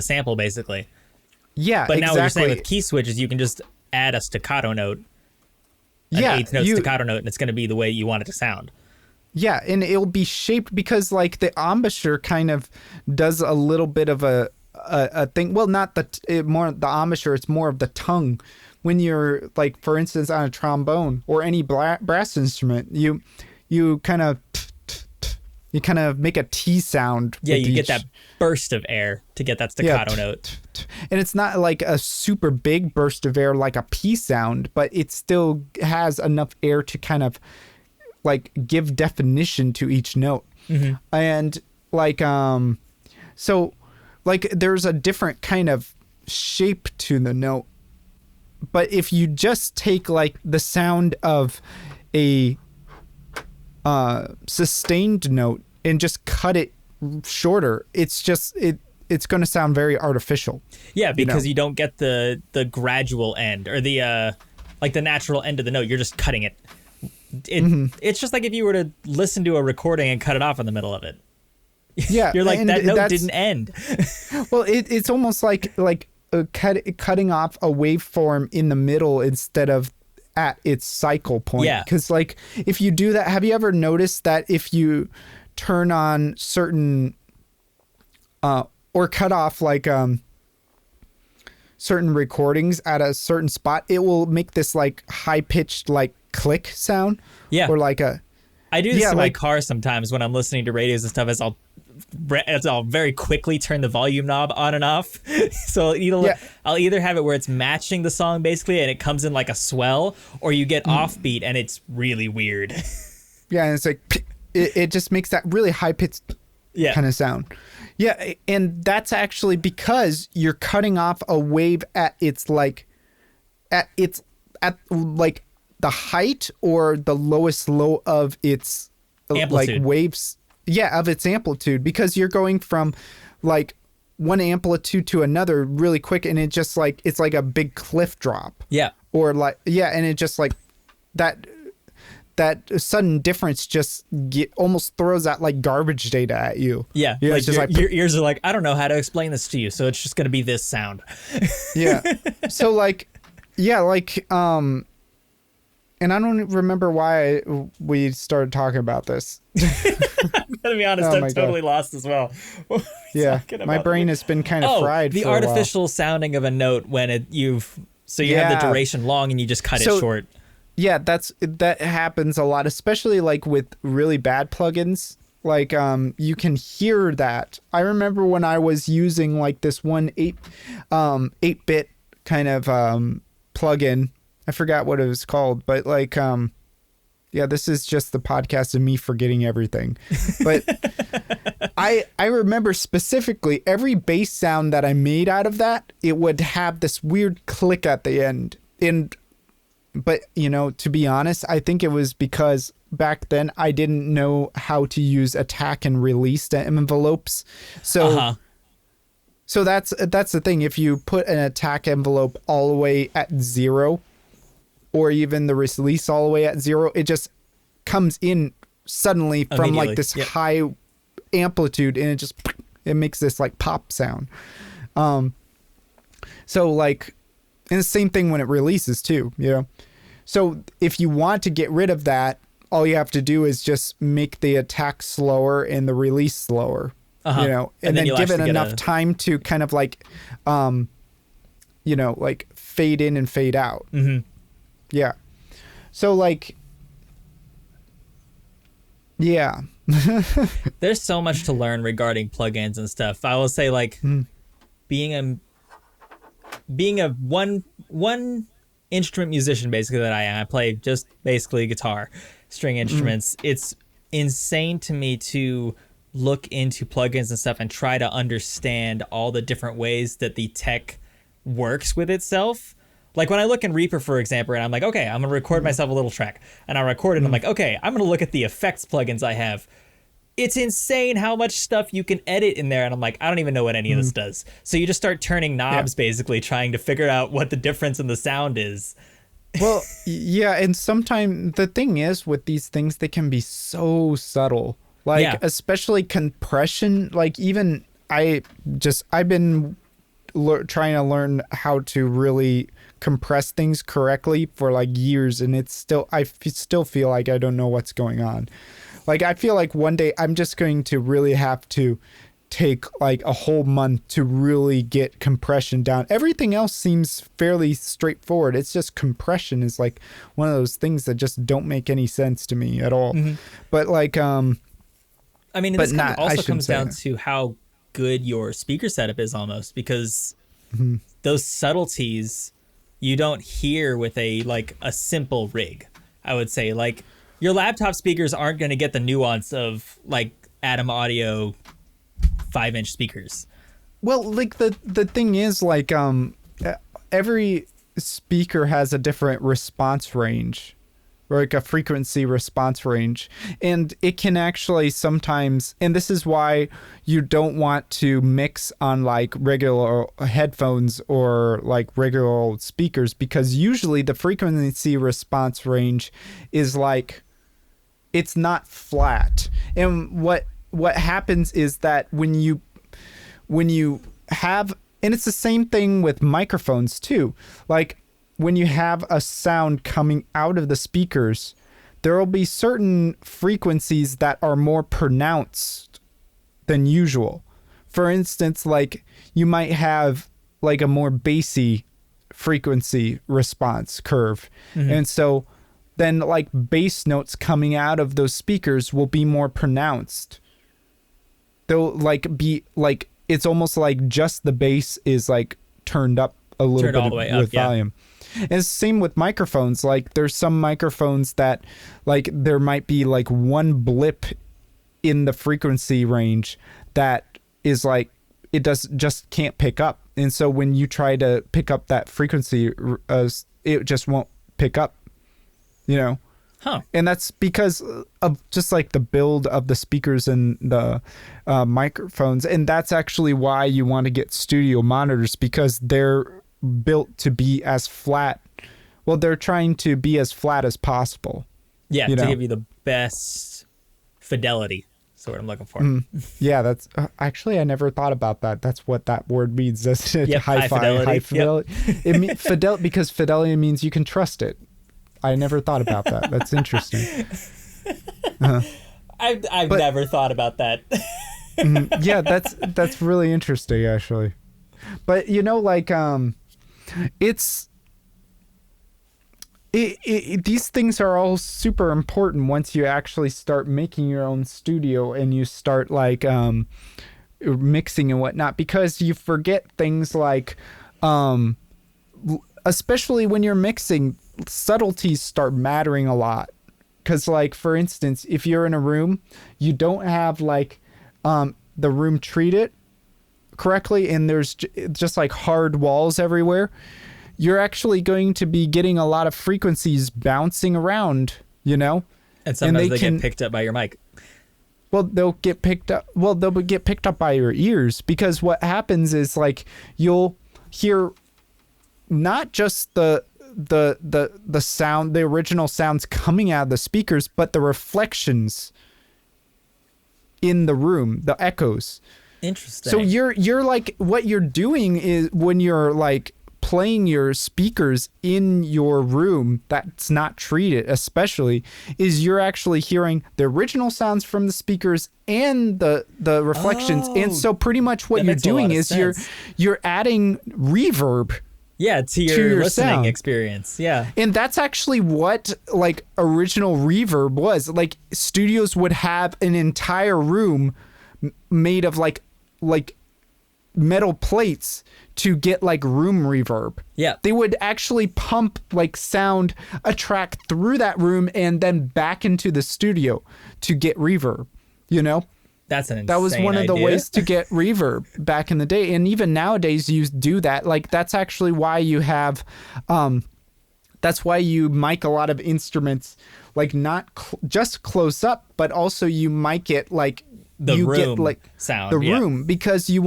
sample, basically. Yeah, but now exactly. what you're saying with key switches, you can just add a staccato note, an eighth note staccato note, and it's going to be the way you want it to sound. Yeah, and it'll be shaped because like the embouchure kind of does a little bit of a thing. Well, not more the embouchure, it's more of the tongue. When you're like, for instance, on a trombone or any brass instrument, you kind of make a T sound. Yeah, you get that burst of air to get that staccato note. And it's not like a super big burst of air like a P sound, but it still has enough air to kind of like give definition to each note. And like, so like there's a different kind of shape to the note. But if you just take like the sound of a sustained note and just cut it shorter, it's just it's going to sound very artificial. Yeah, because you don't get the gradual end or the like the natural end of the note. You're just cutting it. It's just like if you were to listen to a recording and cut it off in the middle of it. Yeah, you're like, that note didn't end. Well, it's almost like cutting off a waveform in the middle instead of at its cycle point. Yeah. Because like if you do that, have you ever noticed that if you turn on certain or cut off like certain recordings at a certain spot, it will make this like high pitched like click sound. Yeah. Or like I do this in my car sometimes when I'm listening to radios and stuff, as I'll very quickly turn the volume knob on and off. So I'll either have it where it's matching the song basically and it comes in like a swell, or you get offbeat and it's really weird. Yeah, and it's like it just makes that really high pitched kind of sound. Yeah, and that's actually because you're cutting off a wave at the height or the lowest low of its amplitude. like waves. Yeah, of its amplitude, because you're going from like one amplitude to another really quick, and it just like it's like a big cliff drop. Yeah. Or like and it just like that sudden difference just almost throws out like garbage data at you. Yeah, you know, like your ears are like, I don't know how to explain this to you, so it's just gonna be this sound. Yeah. So like, yeah, like and I don't remember why we started talking about this. I'm gonna be honest, I'm totally lost as well. Yeah, my brain has been kind of fried. The for artificial sounding of a note when you have the duration long and you just cut it short. Yeah, that happens a lot, especially like with really bad plugins. Like you can hear that. I remember when I was using like this one 8-bit kind of plugin. I forgot what it was called, but like yeah, this is just the podcast of me forgetting everything. But I remember specifically every bass sound that I made out of that, it would have this weird click at the end. But you know, to be honest, I think it was because back then I didn't know how to use attack and release envelopes. So so that's the thing. If you put an attack envelope all the way at 0, or even the release all the way at 0, it just comes in suddenly from like this high amplitude, and it makes this like pop sound. So like, and the same thing when it releases too, you know? So if you want to get rid of that, all you have to do is just make the attack slower and the release slower, you know, and then give it enough time to kind of like, you know, like fade in and fade out. Mm-hmm. Yeah. So like, yeah. There's so much to learn regarding plugins and stuff. I will say like being a one instrument musician basically that I am. I play just basically guitar, string instruments. It's insane to me to look into plugins and stuff and try to understand all the different ways that the tech works with itself. Like when I look in Reaper, for example, and I'm like, okay, I'm going to record myself a little track. And I record it, and I'm like, okay, I'm going to look at the effects plugins I have. It's insane how much stuff you can edit in there. And I'm like, I don't even know what any of this does. So you just start turning knobs, basically, trying to figure out what the difference in the sound is. Well, yeah, and sometimes the thing is with these things, they can be so subtle. Like, especially compression. Like, even I've been trying to learn how to really compress things correctly for like years, and I still feel like I don't know what's going on. Like, I feel like one day I'm just going to really have to take like a whole month to really get compression down. Everything else seems fairly straightforward. It's just compression is like one of those things that just don't make any sense to me at all. But like, I mean, this also comes down to how good your speaker setup is almost, because those subtleties you don't hear with a simple rig. I would say like your laptop speakers aren't going to get the nuance of like Atom Audio 5-inch speakers. Well, like the thing is like every speaker has a different response range, or like a frequency response range, and it can actually sometimes, and this is why you don't want to mix on like regular headphones or like regular speakers, because usually the frequency response range is like, it's not flat. And what happens is that when you have, and it's the same thing with microphones too, like when you have a sound coming out of the speakers, there will be certain frequencies that are more pronounced than usual. For instance, like you might have like a more bassy frequency response curve. And so then like bass notes coming out of those speakers will be more pronounced. They'll like be like, it's almost like just the bass is like turned up a little bit all the way with volume. And it's the same with microphones. Like there's some microphones that like there might be like one blip in the frequency range that is like, it just can't pick up. And so when you try to pick up that frequency, it just won't pick up. you know. Huh. And that's because of just like the build of the speakers and the microphones. And that's actually why you want to get studio monitors, because they're built to be as flat. Well, they're trying to be as flat as possible. Yeah, to give you the best fidelity. That's what I'm looking for. Yeah, that's actually, I never thought about that. That's what that word means, doesn't it? Yep, high fidelity. High fidelity. Yep. It means because fidelity means you can trust it. I never thought about that. That's interesting. I've never thought about that. Yeah, that's really interesting, actually. But you know, like these things are all super important once you actually start making your own studio and you start like mixing and whatnot, because you forget things like especially when you're mixing, subtleties start mattering a lot. Because like, for instance, if you're in a room, you don't have like the room treated correctly and there's just like hard walls everywhere, you're actually going to be getting a lot of frequencies bouncing around, you know? And sometimes they get picked up by your mic. Well, they'll get picked up. Well, they'll get picked up by your ears, because what happens is like you'll hear not just the sound, the original sounds coming out of the speakers, but the reflections in the room, the echoes. Interesting. So you're like, what you're doing is when you're like playing your speakers in your room that's not treated, especially, is you're actually hearing the original sounds from the speakers and the reflections. And so pretty much what you're doing is you're adding reverb. Yeah, to your listening sound experience. Yeah. And that's actually what like original reverb was. Like studios would have an entire room made of like metal plates to get like room reverb. Yeah. They would actually pump like sound, a track through that room and then back into the studio to get reverb, you know? That's an insane That was one of the idea. ways to get reverb back in the day. And even nowadays you do that. Like that's actually why you have, that's why you mic a lot of instruments, like not just close up, but also you mic it like the room get like sound, the room, because you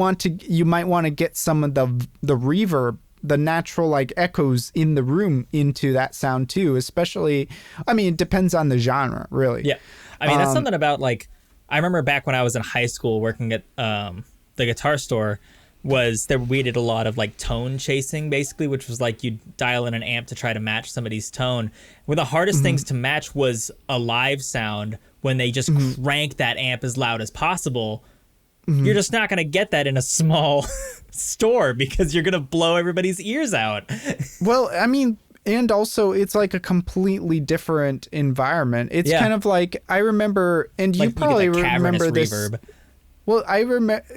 might want to get some of the reverb, the natural like echoes in the room into that sound too, especially, I mean, it depends on the genre, really. Yeah. I mean, that's something about like, I remember back when I was in high school working at the guitar store, we did a lot of like tone chasing basically, which was like you dial in an amp to try to match somebody's tone. One of the hardest things to match was a live sound when they just crank that amp as loud as possible. You're just not going to get that in a small store because you're going to blow everybody's ears out. Well, I mean, and also it's like a completely different environment. It's kind of like, I remember, and you probably remember this. Reverb. Well,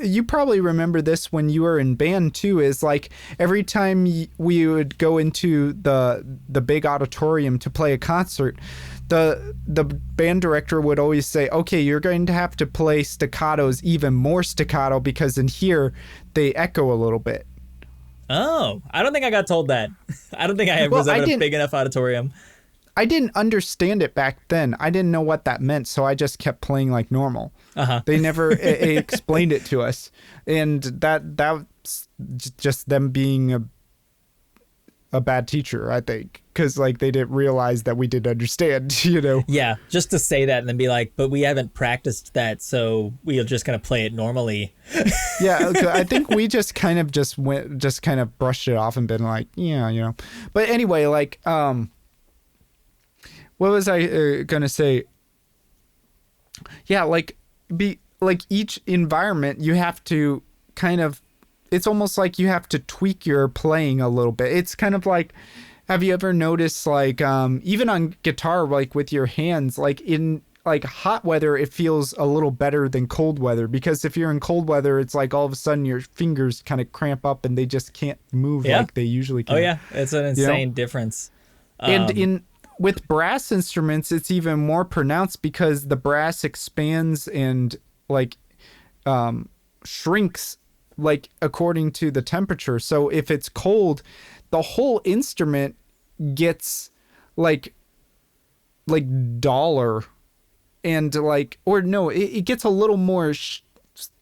you probably remember this when you were in band too, is like every time we would go into the big auditorium to play a concert, the band director would always say, okay, you're going to have to play staccatos, even more staccato, because in here they echo a little bit. Oh, I don't think I got told that. I don't think I was in a big enough auditorium. I didn't understand it back then. I didn't know what that meant, so I just kept playing like normal. They never explained it to us, and that's just them being a bad teacher, I think, because like they didn't realize that we didn't understand, you know. Yeah, just to say that and then be like, but we haven't practiced that, so we're just gonna play it normally. Yeah, okay, I think we just kind of brushed it off and been like, yeah, you know. But anyway, like, what was I gonna say? Yeah, like each environment you have to kind of, it's almost like you have to tweak your playing a little bit. It's kind of like, have you ever noticed like even on guitar, like with your hands, like in like hot weather, it feels a little better than cold weather, because if you're in cold weather, it's like all of a sudden your fingers kind of cramp up and they just can't move like they usually can. Oh yeah, it's an insane difference. And with brass instruments, it's even more pronounced because the brass expands and like shrinks like according to the temperature. So if it's cold, the whole instrument gets like like duller, and like, or no, it gets a little more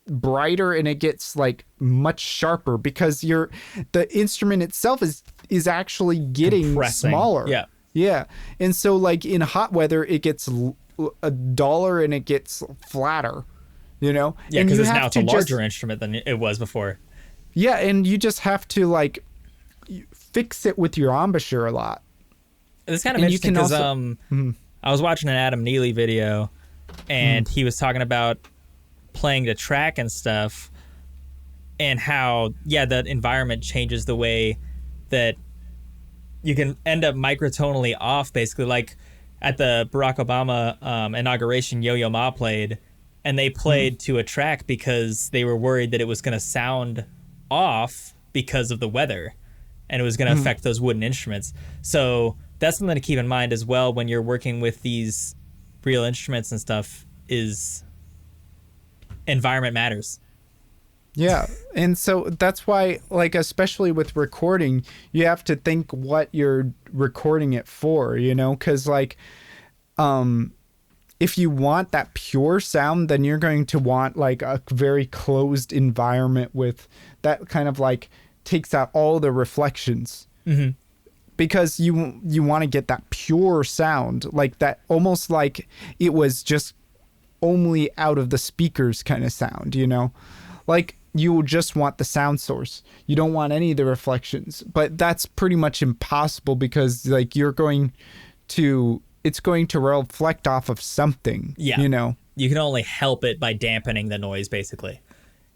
brighter, and it gets like much sharper because the instrument itself is actually getting compressing. smaller. Yeah. And so like in hot weather, it gets duller and it gets flatter, you know? Yeah, because now it's a larger instrument than it was before. Yeah, and you just have to like fix it with your embouchure a lot. It's kind of interesting because I was watching an Adam Neely video, and he was talking about playing the track and stuff, and how the environment changes the way that you can end up microtonally off, basically. Like at the Barack Obama inauguration, Yo-Yo Ma played, and they played to a track because they were worried that it was going to sound off because of the weather, and it was going to affect those wooden instruments. So that's something to keep in mind as well when you're working with these real instruments and stuff, is environment matters. Yeah. And so that's why, like, especially with recording, you have to think what you're recording it for, you know, because like if you want that pure sound, then you're going to want like a very closed environment with that kind of like takes out all the reflections. Because you want to get that pure sound, like that, almost like it was just only out of the speakers kind of sound, you know? Like you just want the sound source. You don't want any of the reflections. But that's pretty much impossible because like it's going to reflect off of something, you know? You can only help it by dampening the noise, basically,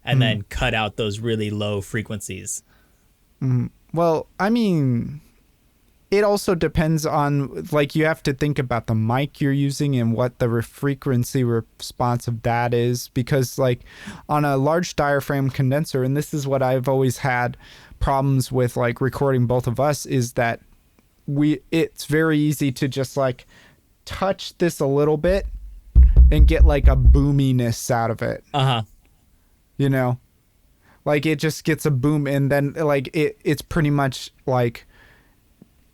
and then cut out those really low frequencies. Well, I mean, it also depends on, like, you have to think about the mic you're using and what the frequency response of that is, because like on a large diaphragm condenser, and this is what I've always had problems with like recording both of us, is that it's very easy to just like touch this a little bit and get like a boominess out of it. You know, like it just gets a boom, and then like it's pretty much like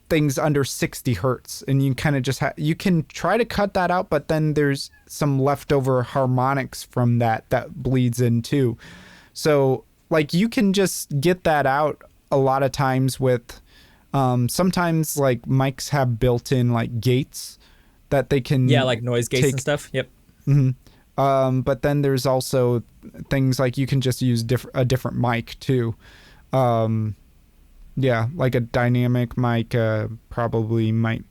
things under 60 hertz, and you kind of just you can try to cut that out, but then there's some leftover harmonics from that bleeds in too. So like you can just get that out a lot of times with sometimes like mics have built-in like gates that they can like noise gates and stuff. But then there's also things like you can just use a different mic too. Like a dynamic mic probably might,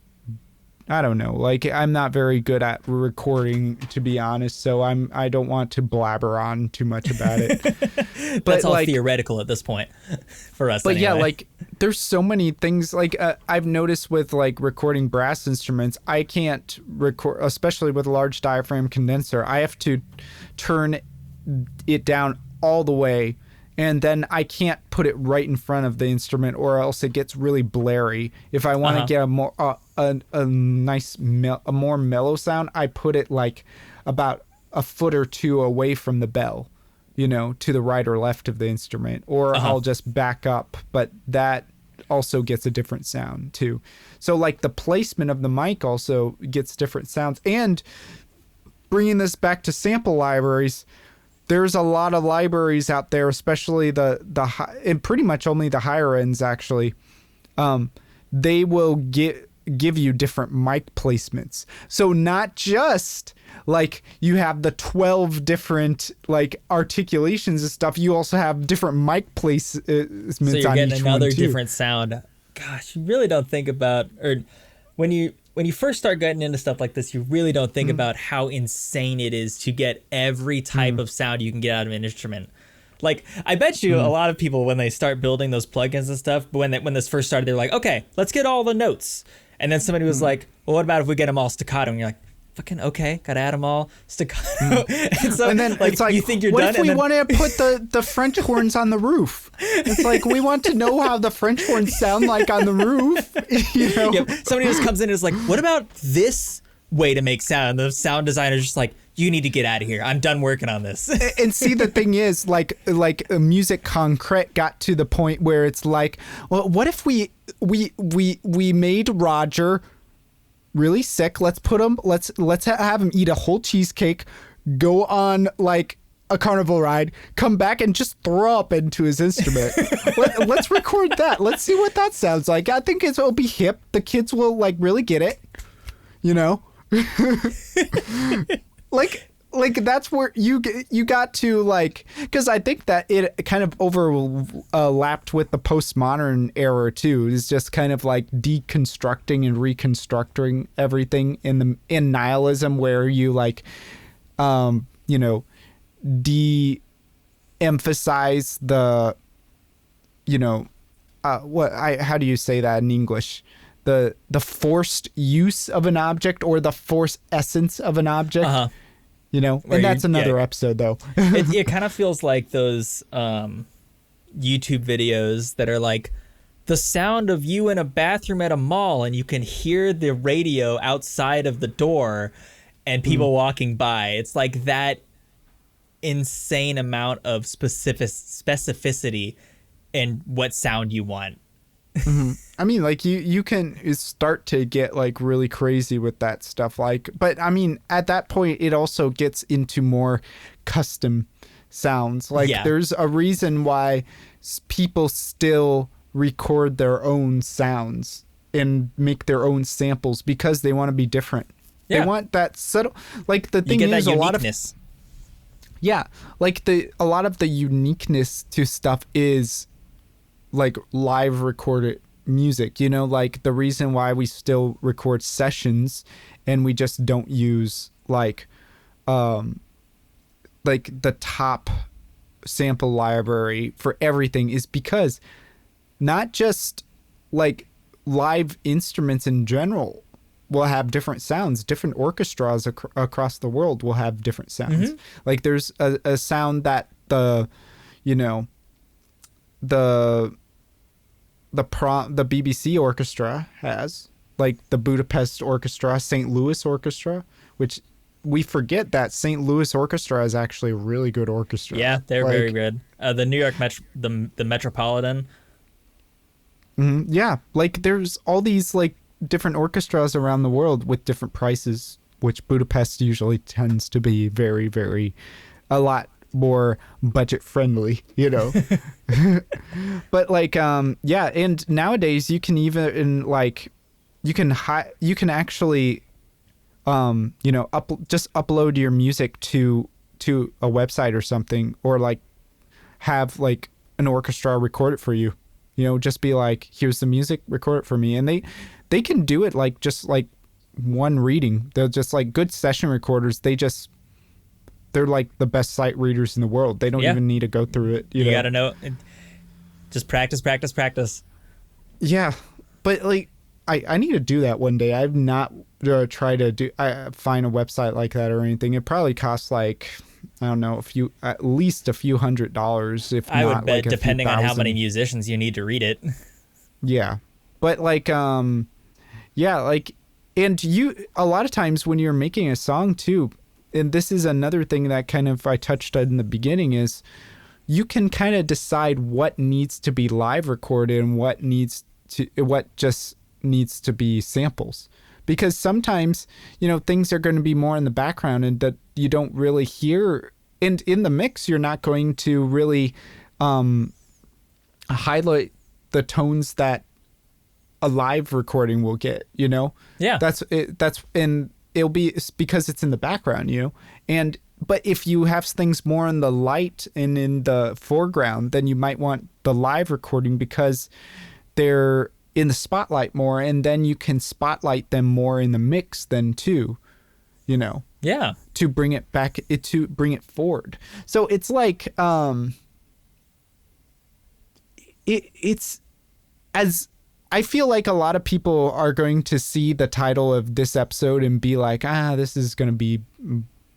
I don't know. Like I'm not very good at recording, to be honest, so I don't want to blabber on too much about it. But that's all like, theoretical at this point for us. But anyway. Yeah, like there's so many things. Like I've noticed with like recording brass instruments, I can't record, especially with a large diaphragm condenser. I have to turn it down all the way, and then I can't put it right in front of the instrument, or else it gets really blurry. If I want to get a more a more mellow sound, I put it like about a foot or two away from the bell, you know, to the right or left of the instrument, or I'll just back up. But that also gets a different sound too. So like the placement of the mic also gets different sounds. And bringing this back to sample libraries, there's a lot of libraries out there, especially the high, and pretty much only the higher ends actually. They will give you different mic placements. So not just like you have the 12 different like articulations and stuff, you also have different mic placements. So you're on getting each another one too. different sound. Gosh, you really don't think about, or when you first start getting into stuff like this, you really don't think about how insane it is to get every type of sound you can get out of an instrument. Like, I bet you a lot of people, when they start building those plugins and stuff, when this first started, they're like, okay, let's get all the notes. And then somebody was like, well, what about if we get them all staccato? And you're like, fucking okay, gotta add them all staccato. And then like, it's like, you think you're what done? if we want to put the French horns on the roof? It's like, we want to know how the French horns sound like on the roof. You know? Yep. Somebody just comes in and is like, what about this way to make sound? And the sound designer's just like, you need to get out of here. I'm done working on this. And see, the thing is, like Music Concrete got to the point where it's like, well, what if we made Roger really sick. Let's have him eat a whole cheesecake, go on like a carnival ride, come back and just throw up into his instrument. Let's record that. Let's see what that sounds like. I think it'll be hip. The kids will like really get it, you know? like that's where you got to like, because I think that it kind of overlapped with the postmodern era too. Is just kind of like deconstructing and reconstructing everything in nihilism, where you like you know, de-emphasize the, you know, how do you say that in English? The forced use of an object, or the forced essence of an object. You know, where, and that's another episode though. it kind of feels like those YouTube videos that are like the sound of you in a bathroom at a mall, and you can hear the radio outside of the door and people walking by. It's like that insane amount of specificity in what sound you want. I mean, like you can start to get like really crazy with that stuff. Like, but I mean, at that point, it also gets into more custom sounds. Like, there's a reason why people still record their own sounds and make their own samples, because they want to be different. They want that subtle. Like, the thing is, a lot of like a lot of the uniqueness to stuff is like live recorded music, you know, like the reason why we still record sessions and we just don't use like the top sample library for everything is because not just like live instruments in general will have different sounds. Different orchestras across the world will have different sounds. Like there's a sound that the BBC orchestra has, like the Budapest Orchestra, St. Louis Orchestra, which we forget that St. Louis Orchestra is actually a really good orchestra. Yeah, they're like, very good. The New York the Metropolitan. Yeah, like there's all these like different orchestras around the world with different prices, which Budapest usually tends to be very, very a lot more budget friendly, you know. But like and nowadays you can even like you can actually just upload your music to a website or something, or like have like an orchestra record it for you, you know, just be like, here's the music, record it for me. And they can do it like just like one reading. They're just like good session recorders. They're like the best sight readers in the world. They don't even need to go through it. You gotta know. Just practice. Yeah, but like I need to do that one day. I've not tried to find a website like that or anything. It probably costs like, I don't know, at least a few $100s. If I not, would bet, like depending on how many musicians you need to read it. Yeah, but like like, and a lot of times when you're making a song too. And this is another thing that kind of I touched on in the beginning, is you can kind of decide what needs to be live recorded and what just needs to be samples. Because sometimes, you know, things are going to be more in the background and that you don't really hear. And in the mix, you're not going to really highlight the tones that a live recording will get, you know? Yeah. It'll be because it's in the background, you know? But if you have things more in the light and in the foreground, then you might want the live recording because they're in the spotlight more, and then you can spotlight them more in the mix then too, you know? Yeah. To bring it back, to bring it forward. So it's like, it's as... I feel like a lot of people are going to see the title of this episode and be like, this is going to be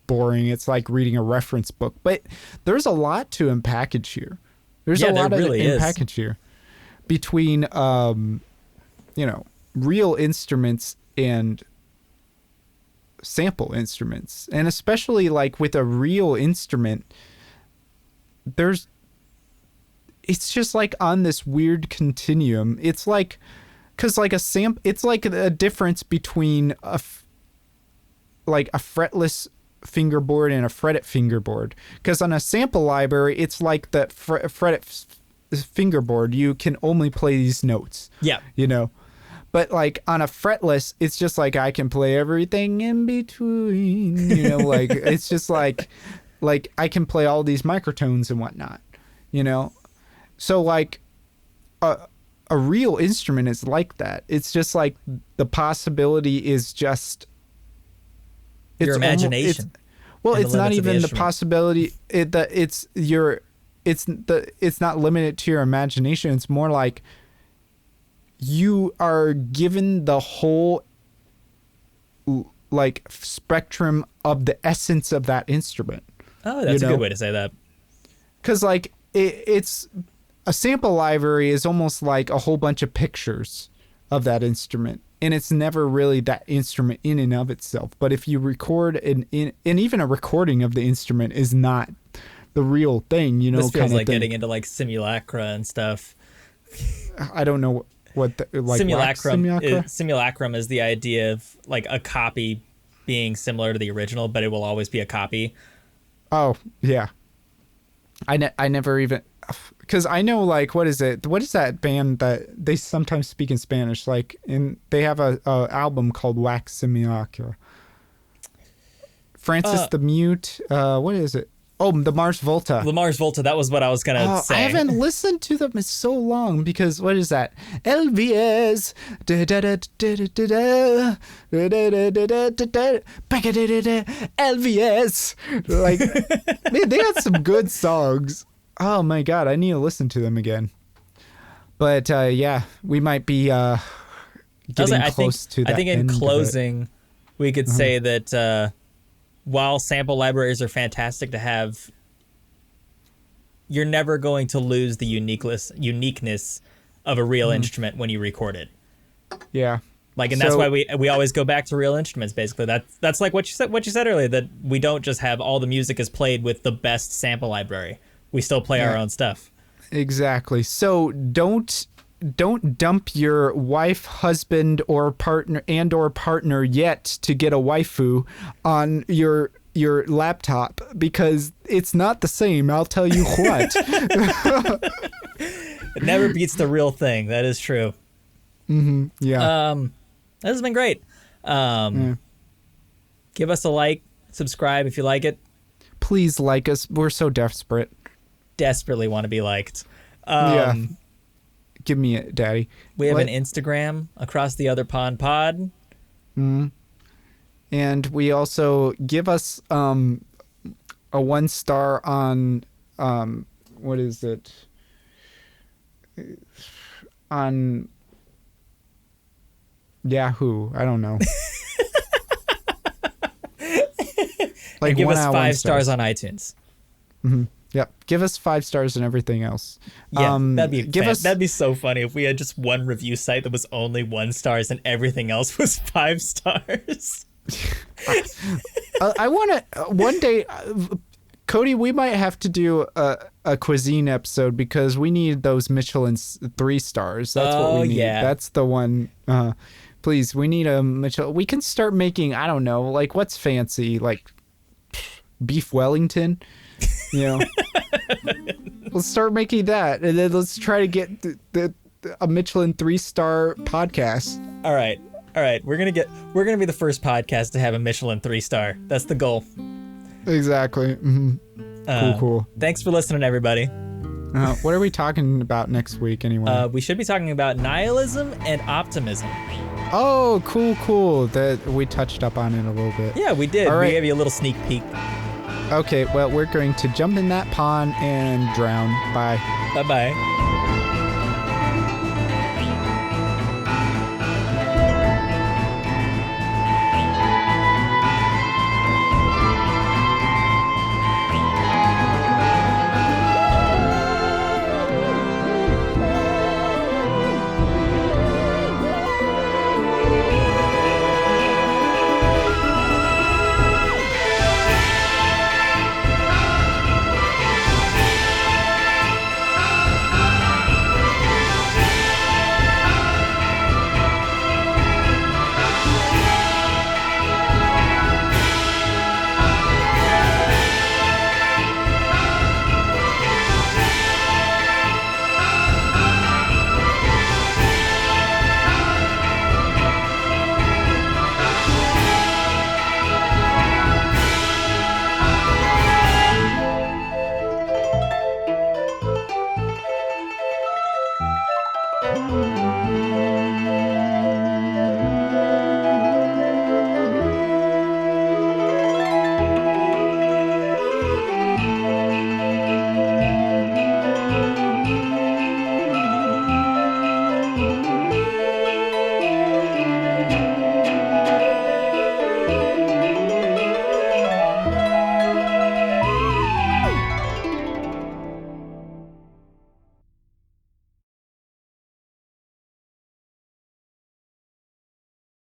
boring. It's like reading a reference book. But there's a lot to unpackage here. There's a lot really of unpackage here between, real instruments and sample instruments. And especially like with a real instrument, it's just like on this weird continuum. It's like because like it's like a difference between like a fretless fingerboard and a fretted fingerboard. Because on a sample library, it's like the fretted fingerboard. You can only play these notes. Yeah. You know. But like on a fretless, it's just like I can play everything in between. You know, like it's just like I can play all these microtones and whatnot. You know. So like a real instrument is like that. It's just like the possibility is just your imagination. It's not even the possibility. It's not limited to your imagination. It's more like you are given the whole like spectrum of the essence of that instrument. Oh, that's a good way to say that. Because like it's a sample library is almost like a whole bunch of pictures of that instrument. And it's never really that instrument in and of itself. But if you record and even a recording of the instrument is not the real thing, you know. This feels like getting into like simulacra and stuff. I don't know what like simulacrum is the idea of like a copy being similar to the original, but it will always be a copy. Oh yeah. I never even. Because I know, like, what is that band that they sometimes speak in Spanish? Like, they have a album called Wax Simulacra. Francis the Mute. What is it? Oh, the Mars Volta. The Mars Volta. That was what I was gonna say. I haven't listened to them in so long because what is that? LVS. LVS. Like, man, they had some good songs. Oh my God, I need to listen to them again. But yeah, we might be getting close to that. I think in closing, we could say that while sample libraries are fantastic to have, you're never going to lose the uniqueness of a real instrument when you record it. Yeah. Like, and that's why we always go back to real instruments. Basically, that's like what you said earlier, that we don't just have all the music is played with the best sample library. We still play our own stuff. Exactly. So don't dump your wife, husband, or partner yet to get a waifu on your laptop, because it's not the same. I'll tell you what. It never beats the real thing. That is true. Mm-hmm. Yeah. This has been great. Give us a like, subscribe if you like it. Please like us. We're so desperately want to be liked. Yeah. Give me it, Daddy. We have an Instagram, Across the Other Pond Pod. Mm-hmm. And we also give us a 1-star on what is it? On Yahoo. I don't know. Like, give us 5 stars on iTunes. Mm-hmm. Yep. Give us 5 stars and everything else. Yeah, that'd be so funny if we had just one review site that was only 1 stars and everything else was 5 stars. I want to one day, Cody, we might have to do a cuisine episode because we need those Michelin 3 stars. That's what we need. Yeah. That's the one. Please, we need a Michelin. We can start making, I don't know, like what's fancy, like beef Wellington. You know, let's start making that, and then let's try to get a Michelin 3-star podcast. All right. We're gonna be the first podcast to have a Michelin 3-star. That's the goal. Exactly. Mm-hmm. Cool. Thanks for listening, everybody. What are we talking about next week, anyway? We should be talking about nihilism and optimism. Oh, cool. That we touched up on it a little bit. Yeah, we did. All right. We gave you a little sneak peek. Okay, well, we're going to jump in that pond and drown. Bye. Bye-bye.